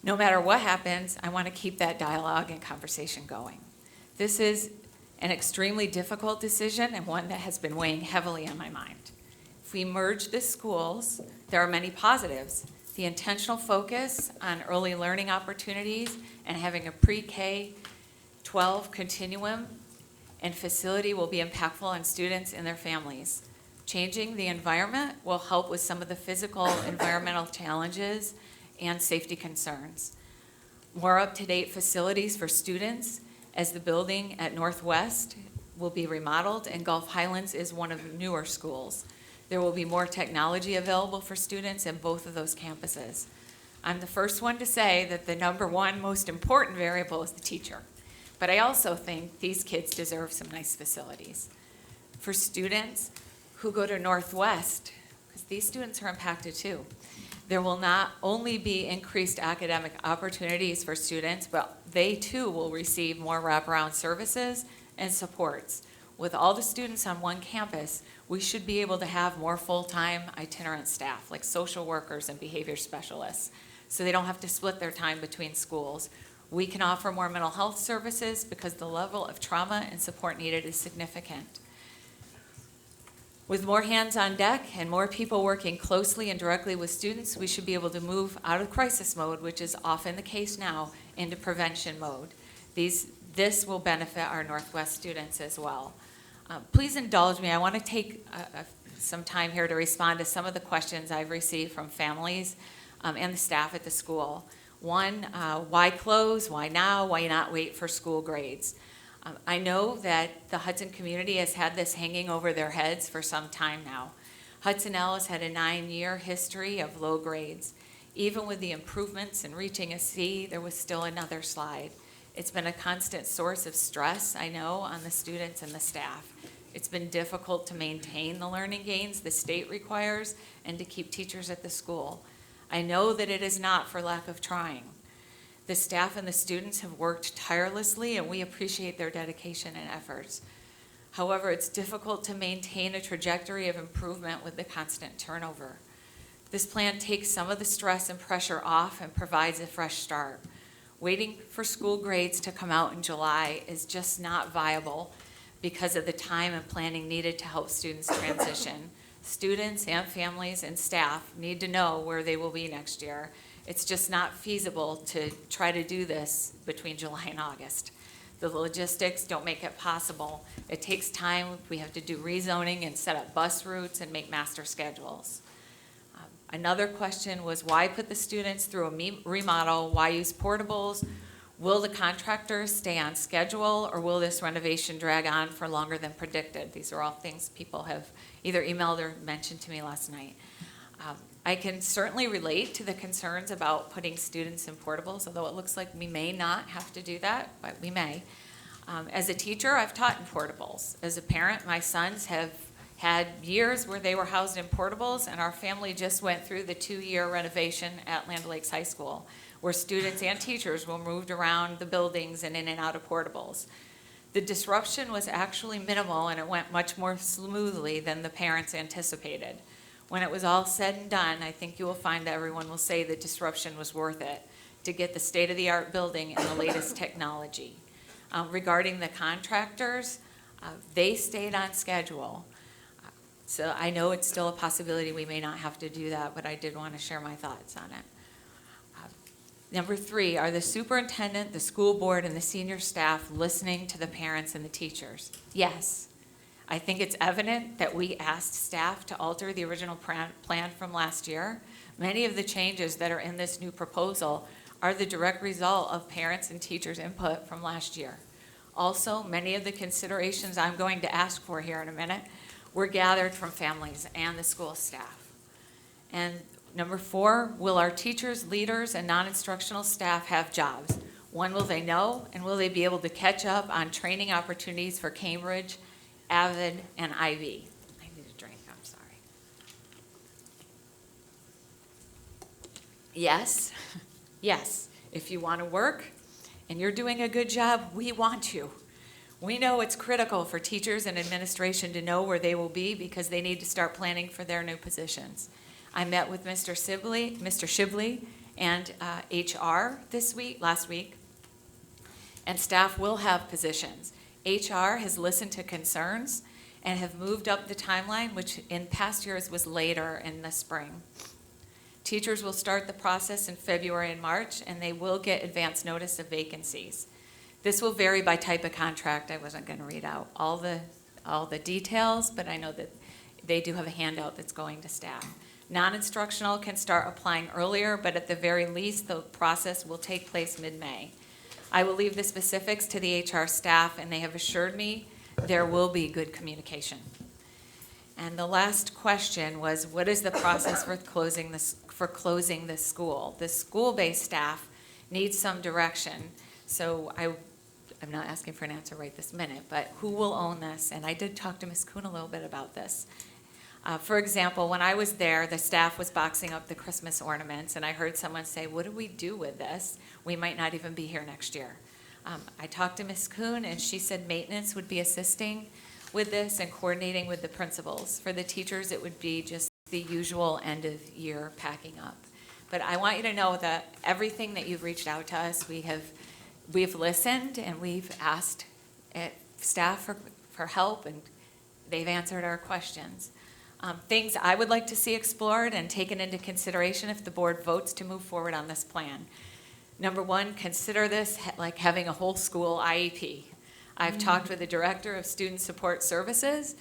No matter what happens, I want to keep that dialogue and conversation going. This is an extremely difficult decision and one that has been weighing heavily on my mind. If we merge the schools, there are many positives. The intentional focus on early learning opportunities and having a pre-K-12 continuum and facility will be impactful on students and their families. Changing the environment will help with some of the physical environmental challenges and safety concerns. More up-to-date facilities for students, as the building at Northwest will be remodeled, and Gulf Highlands is one of the newer schools. There will be more technology available for students in both of those campuses. I'm the first one to say that the number one most important variable is the teacher. But I also think these kids deserve some nice facilities. For students who go to Northwest, because these students are impacted too, there will not only be increased academic opportunities for students, but they too will receive more wraparound services and supports. With all the students on one campus, we should be able to have more full-time itinerant staff, like social workers and behavior specialists, so they don't have to split their time between schools. We can offer more mental health services because the level of trauma and support needed is significant. With more hands on deck and more people working closely and directly with students, we should be able to move out of crisis mode, which is often the case now, into prevention mode. This will benefit our Northwest students as well. Please indulge me. I want to take some time here to respond to some of the questions I've received from families and the staff at the school. One, why close? Why now? Why not wait for school grades? I know that the Hudson community has had this hanging over their heads for some time now. Hudson L has had a 9-year history of low grades. Even with the improvements in reaching a C, there was still another slide. It's been a constant source of stress, I know, on the students and the staff. It's been difficult to maintain the learning gains the state requires and to keep teachers at the school. I know that it is not for lack of trying. The staff and the students have worked tirelessly, and we appreciate their dedication and efforts. However, it's difficult to maintain a trajectory of improvement with the constant turnover. This plan takes some of the stress and pressure off and provides a fresh start. Waiting for school grades to come out in July is just not viable because of the time and planning needed to help students transition. Students and families and staff need to know where they will be next year. It's just not feasible to try to do this between July and August. The logistics don't make it possible. It takes time. We have to do rezoning and set up bus routes and make master schedules. Another question was, why put the students through a remodel? Why use portables? Will the contractors stay on schedule, or will this renovation drag on for longer than predicted? These are all things people have either emailed or mentioned to me last night. I can certainly relate to the concerns about putting students in portables, although it looks like we may not have to do that, but we may. As a teacher, I've taught in portables. As a parent, my sons have had years where they were housed in portables, and our family just went through the 2-year renovation at Land O'Lakes High School, where students and teachers were moved around the buildings and in and out of portables. The disruption was actually minimal, and it went much more smoothly than the parents anticipated. When it was all said and done, I think you will find that everyone will say the disruption was worth it to get the state-of-the-art building and the latest technology. Regarding the contractors, they stayed on schedule. So I know it's still a possibility we may not have to do that, but I did want to share my thoughts on it. Number 3, are the superintendent, the school board, and the senior staff listening to the parents and the teachers? Yes. I think it's evident that we asked staff to alter the original plan from last year. Many of the changes that are in this new proposal are the direct result of parents and teachers' input from last year. Also, many of the considerations I'm going to ask for here in a minute were gathered from families and the school staff. And number 4, will our teachers, leaders, and non-instructional staff have jobs? When will they know, and will they be able to catch up on training opportunities for Cambridge, Avid, and Ivy? I need a drink, I'm sorry. Yes, yes. If you want to work and you're doing a good job, we want you. We know it's critical for teachers and administration to know where they will be because they need to start planning for their new positions. I met with Mr. Shibley and HR last week, and staff will have positions. HR has listened to concerns and have moved up the timeline, which in past years was later in the spring. Teachers will start the process in February and March, and they will get advance notice of vacancies. This will vary by type of contract. I wasn't going to read out all the details, but I know that they do have a handout that's going to staff. Non-instructional can start applying earlier, but at the very least, the process will take place mid-May. I will leave the specifics to the HR staff, and they have assured me there will be good communication. And the last question was, what is the process for closing this school? The school-based staff needs some direction. So I'm not asking for an answer right this minute, but who will own this? And I did talk to Ms. Kuhn a little bit about this. For example, when I was there, the staff was boxing up the Christmas ornaments, and I heard someone say, what do we do with this? We might not even be here next year. I talked to Ms. Kuhn, and she said maintenance would be assisting with this and coordinating with the principals. For the teachers, it would be just the usual end of year packing up. But I want you to know that everything that you've reached out to us, we've listened, and we've asked staff for help, and they've answered our questions. Things I would like to see explored and taken into consideration if the board votes to move forward on this plan. Number 1, consider this like having a whole school IEP. I've talked with the Director of Student Support Services,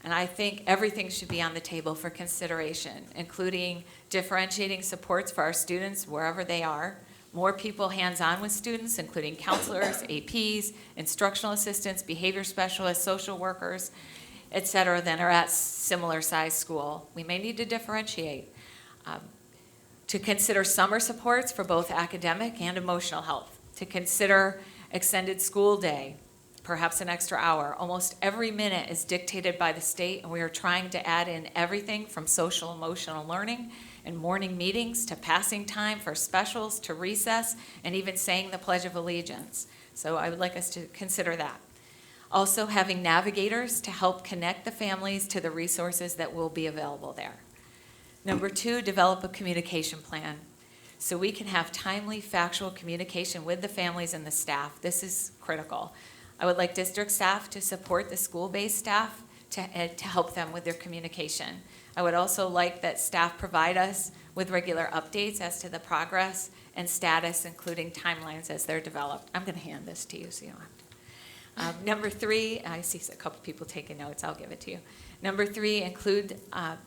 and I think everything should be on the table for consideration, including differentiating supports for our students wherever they are, more people hands-on with students, including counselors, APs, instructional assistants, behavior specialists, social workers, et cetera, than are at similar size school. We may need to differentiate. To consider summer supports for both academic and emotional health. To consider extended school day, perhaps an extra hour. Almost every minute is dictated by the state, and we are trying to add in everything from social emotional learning and morning meetings to passing time for specials to recess and even saying the Pledge of Allegiance. So I would like us to consider that. Also, having navigators to help connect the families to the resources that will be available there. Number 2, develop a communication plan so we can have timely, factual communication with the families and the staff. This is critical. I would like district staff to support the school-based staff to help them with their communication. I would also like that staff provide us with regular updates as to the progress and status, including timelines as they're developed. I'm going to hand this to you so you don't have to. Number 3, I see a couple people taking notes. I'll give it to you. Number 3, include, and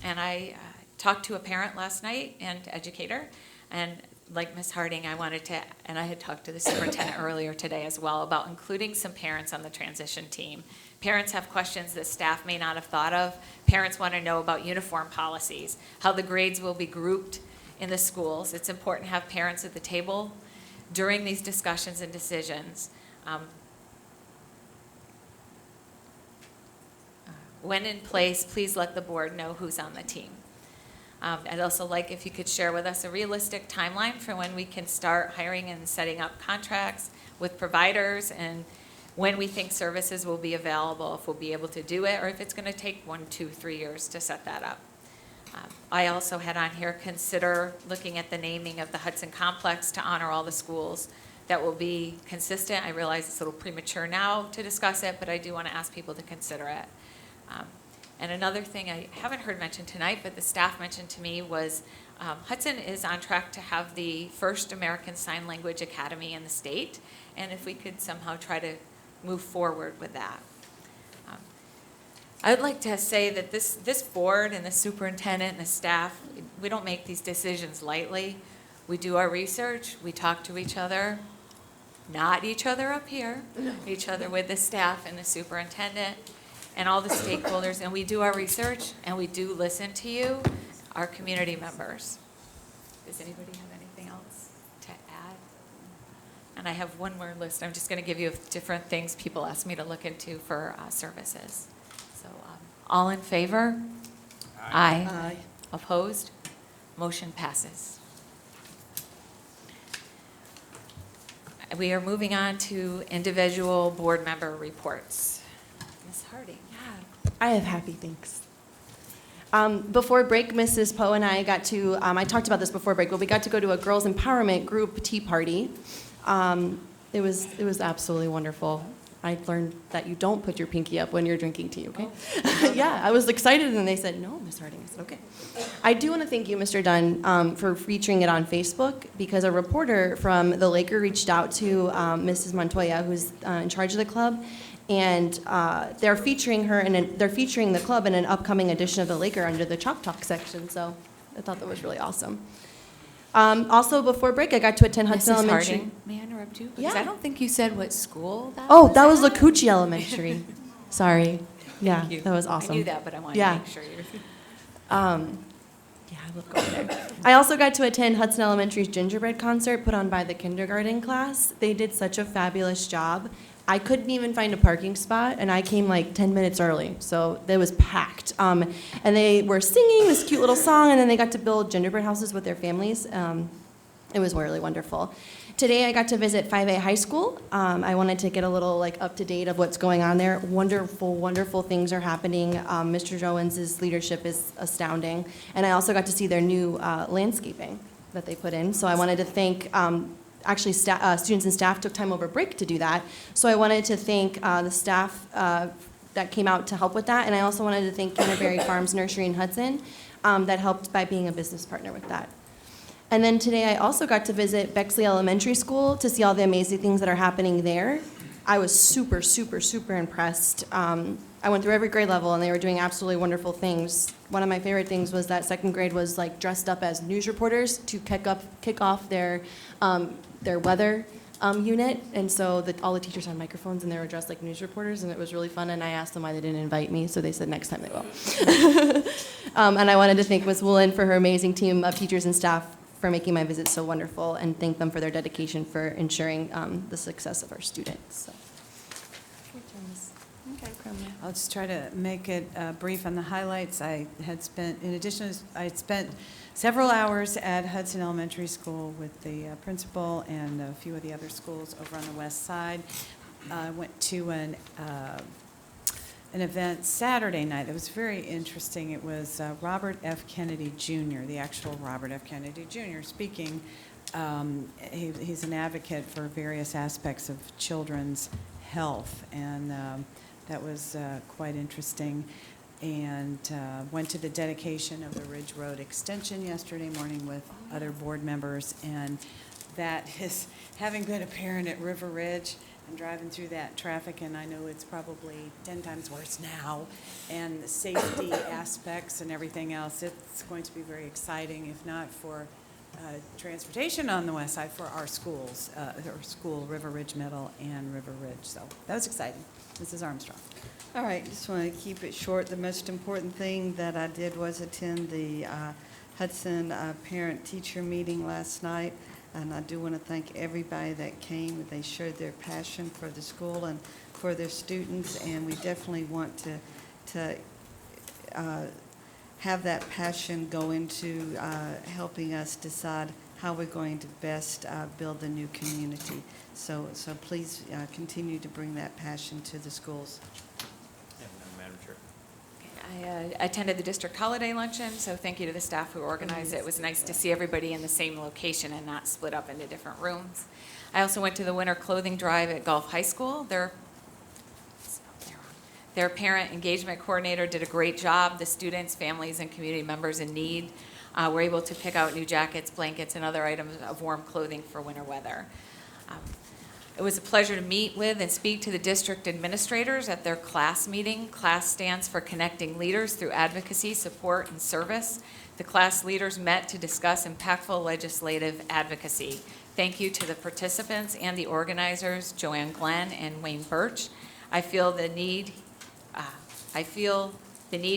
I talked to a parent last night and educator, and like Ms. Harding, I wanted to, and I had talked to the superintendent earlier today as well about including some parents on the transition team. Parents have questions that staff may not have thought of. Parents want to know about uniform policies, how the grades will be grouped in the schools. It's important to have parents at the table during these discussions and decisions. When in place, please let the board know who's on the team. I'd also like if you could share with us a realistic timeline for when we can start hiring and setting up contracts with providers, and when we think services will be available, if we'll be able to do it, or if it's going to take 1, 2, 3 years to set that up. I also had on here, consider looking at the naming of the Hudson Complex to honor all the schools. That will be consistent. I realize it's a little premature now to discuss it, but I do want to ask people to consider it. And another thing I haven't heard mentioned tonight, but the staff mentioned to me, was Hudson is on track to have the first American Sign Language Academy in the state, and if we could somehow try to move forward with that. I would like to say that this board and the superintendent and the staff, we don't make these decisions lightly. We do our research, we talk to each other, not each other up here, each other with the staff and the superintendent and all the stakeholders, and we do our research, and we do listen to you, our community members. Does anybody have anything else to add? And I have one more list. I'm just going to give you different things people ask me to look into for services. So, all in favor? Aye. Aye. Opposed? Motion passes. We are moving on to individual board member reports. Ms. Harding. I have happy things. Before break, Mrs. Poe and I got to, I talked about this before break, but we got to go to a girls' empowerment group tea party. It was absolutely wonderful. I learned that you don't put your pinky up when you're drinking tea, okay? Yeah, I was excited, and they said, no, Ms. Harding. I said, okay. I do want to thank you, Mr. Dunn, for featuring it on Facebook, because a reporter from the Laker reached out to Mrs. Montoya, who's in charge of the club, and they're featuring her, and they're featuring the club in an upcoming edition of the Laker under the Chalk Talk section, so I thought that was really awesome. Also, before break, I got to attend Hudson Mrs. Elementary. Harding, may I interrupt you? Yeah. Because I don't think you said what school that was. Oh, that was at. Lakuchi Elementary. Sorry. Yeah, Thank you. that was awesome. I knew that, but I wanted Yeah. to make sure you were. Yeah, I love going there. I also got to attend Hudson Elementary's gingerbread concert put on by the kindergarten class. They did such a fabulous job. I couldn't even find a parking spot, and I came like 10 minutes early, so it was packed. And they were singing this cute little song, and then they got to build gingerbread houses with their families. It was really wonderful. Today I got to visit 5A High School. I wanted to get a little up to date of what's going on there. Wonderful, wonderful things are happening. Mr. Jones' leadership is astounding. And I also got to see their new landscaping that they put in. So I wanted to thank, actually students and staff took time over break to do that. So I wanted to thank the staff that came out to help with that. And I also wanted to thank Canterbury Farms Nursery in Hudson that helped by being a business partner with that. And then today I also got to visit Bexley Elementary School to see all the amazing things that are happening there. I was super, super, super impressed. I went through every grade level, and they were doing absolutely wonderful things. One of my favorite things was that second grade was dressed up as news reporters to kick off their weather unit. And so all the teachers had microphones, and they were dressed like news reporters, and it was really fun. And I asked them why they didn't invite me, so they said next time they will. And I wanted to thank Ms. Woolen for her amazing team of teachers and staff for making my visit so wonderful, and thank them for their dedication for ensuring the success of our students. So. I'll just try to make it brief on the highlights. I had spent, in addition, I had spent several hours at Hudson Elementary School with the principal and a few of the other schools over on the west side. I went to an event Saturday night that was very interesting. It was Robert F. Kennedy Jr., the actual Robert F. Kennedy Jr. speaking. He's an advocate for various aspects of children's health, and that was quite interesting. And went to the dedication of the Ridge Road Extension yesterday morning with other board members, and that is, having been a parent at River Ridge, and driving through that traffic, and I know it's probably 10 times worse now, and the safety aspects and everything else, it's going to be very exciting, if not for transportation on the west side for our schools, our school, River Ridge Middle and River Ridge. So that was exciting. Mrs. Armstrong. All right, just want to keep it short. The most important thing that I did was attend the Hudson parent-teacher meeting last night, and I do want to thank everybody that came. They showed their passion for the school and for their students, and we definitely want to have that passion go into helping us decide how we're going to best build the new community. So please continue to bring that passion to the schools. Madam Chair. I attended the district holiday luncheon, so thank you to the staff who organized it. It was nice to see everybody in the same location and not split up into different rooms. I also went to the winter clothing drive at Gulf High School. Their parent engagement coordinator did a great job. The students, families, and community members in need were able to pick out new jackets, blankets, and other items of warm clothing for winter weather. It was a pleasure to meet with and speak to the district administrators at their class meeting. CLASS stands for Connecting Leaders Through Advocacy, Support, and Service. The class leaders met to discuss impactful legislative advocacy. Thank you to the participants and the organizers, Joanne Glenn and Wayne Birch. I feel the need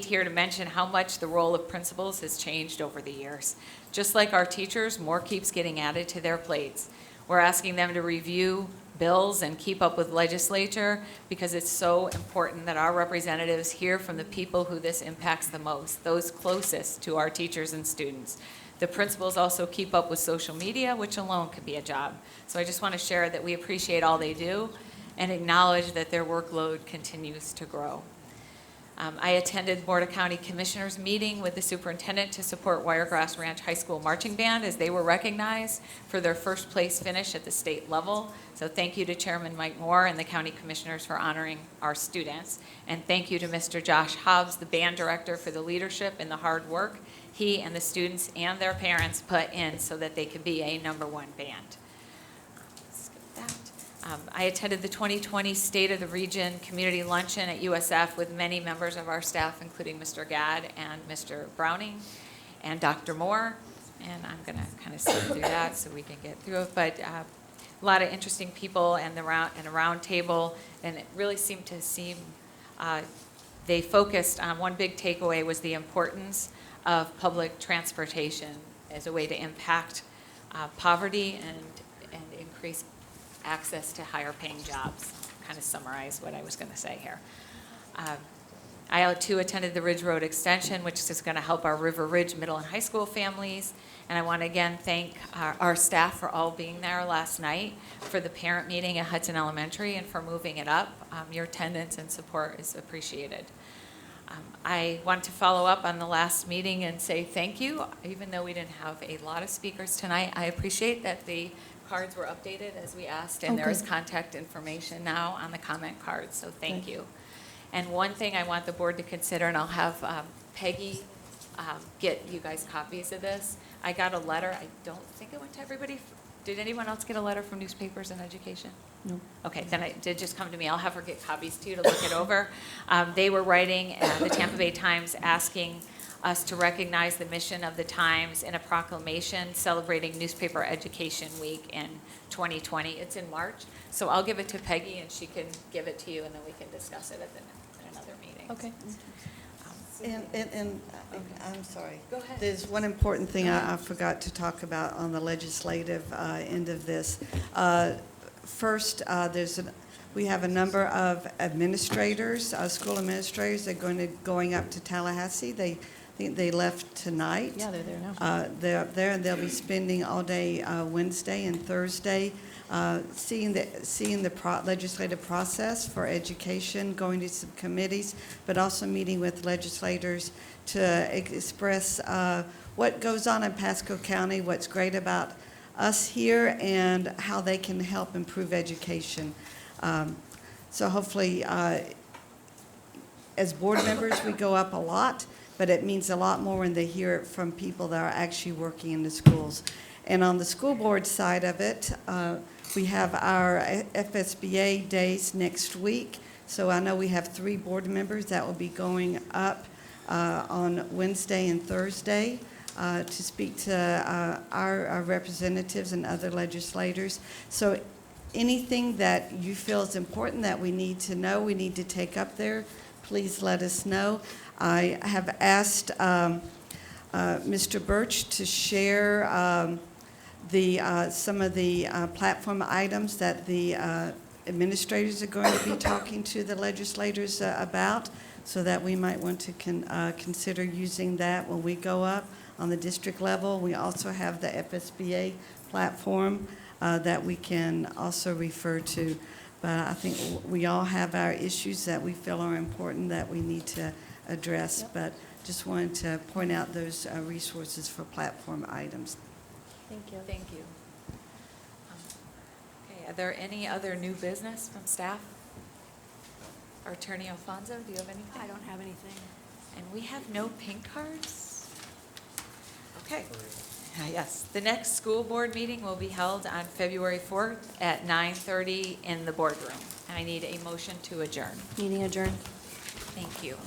here to mention how much the role of principals has changed over the years. Just like our teachers, more keeps getting added to their plates. We're asking them to review bills and keep up with legislature because it's so important that our representatives hear from the people who this impacts the most, those closest to our teachers and students. The principals also keep up with social media, which alone could be a job. So I just want to share that we appreciate all they do and acknowledge that their workload continues to grow. I attended Board of County Commissioners meeting with the superintendent to support Wiregrass Ranch High School Marching Band as they were recognized for their first place finish at the state level. So thank you to Chairman Mike Moore and the county commissioners for honoring our students. And thank you to Mr. Josh Hobbs, the band director, for the leadership and the hard work he and the students and their parents put in so that they could be a #1 band. I attended the 2020 State of the Region Community Luncheon at USF with many members of our staff, including Mr. Gadd and Mr. Browning and Dr. Moore. And I'm going to kind of skip through that so we can get through it. But a lot of interesting people and a round table. And it really seemed to they focused on one big takeaway was the importance of public transportation as a way to impact poverty and increase access to higher paying jobs. Kind of summarize what I was going to say here. I too attended the Ridge Road Extension, which is going to help our River Ridge middle and high school families. And I want to again thank our staff for all being there last night for the parent meeting at Hudson Elementary and for moving it up. Your attendance and support is appreciated. I want to follow up on the last meeting and say thank you. Even though we didn't have a lot of speakers tonight, I appreciate that the cards were updated as we asked, and there is contact information now on the comment cards, so thank you. And one thing I want the board to consider, and I'll have Peggy get you guys copies of this. I got a letter. I don't think it went to everybody. Did anyone else get a letter from Newspapers and Education? No. Okay, then it did just come to me. I'll have her get copies to you to look it over. They were writing the Tampa Bay Times asking us to recognize the mission of the Times in a proclamation celebrating Newspaper Education Week in 2020. It's in March, so I'll give it to Peggy and she can give it to you and then we can discuss it at another meeting. Okay. And I'm sorry. Go ahead. There's one important thing I forgot to talk about on the legislative end of this. First, we have a number of administrators, school administrators that are going up to Tallahassee. They left tonight. Yeah, they're there now. They're up there, and they'll be spending all day Wednesday and Thursday seeing the legislative process for education, going to some committees, but also meeting with legislators to express what goes on in Pasco County, what's great about us here, and how they can help improve education. So hopefully, as board members, we go up a lot, but it means a lot more when they hear it from people that are actually working in the schools. And on the school board side of it, we have our FSBA days next week. So I know we have 3 board members that will be going up on Wednesday and Thursday. to speak to our representatives and other legislators. So anything that you feel is important that we need to know, we need to take up there, please let us know. I have asked Mr. Birch to share some of the platform items that the administrators are going to be talking to the legislators about, so that we might want to consider using that when we go up on the district level. We also have the FSBA platform that we can also refer to. But I think we all have our issues that we feel are important that we need to address. Yep. But just wanted to point out those resources for platform items. Thank you. Thank you. Okay, are there any other new business from staff? Our Attorney Alfonso, do you have anything? I don't have anything. And we have no pink cards? Okay. Yes, the next school board meeting will be held on February 4th at 9:30 in the boardroom. I need a motion to adjourn. Meeting adjourned. Thank you.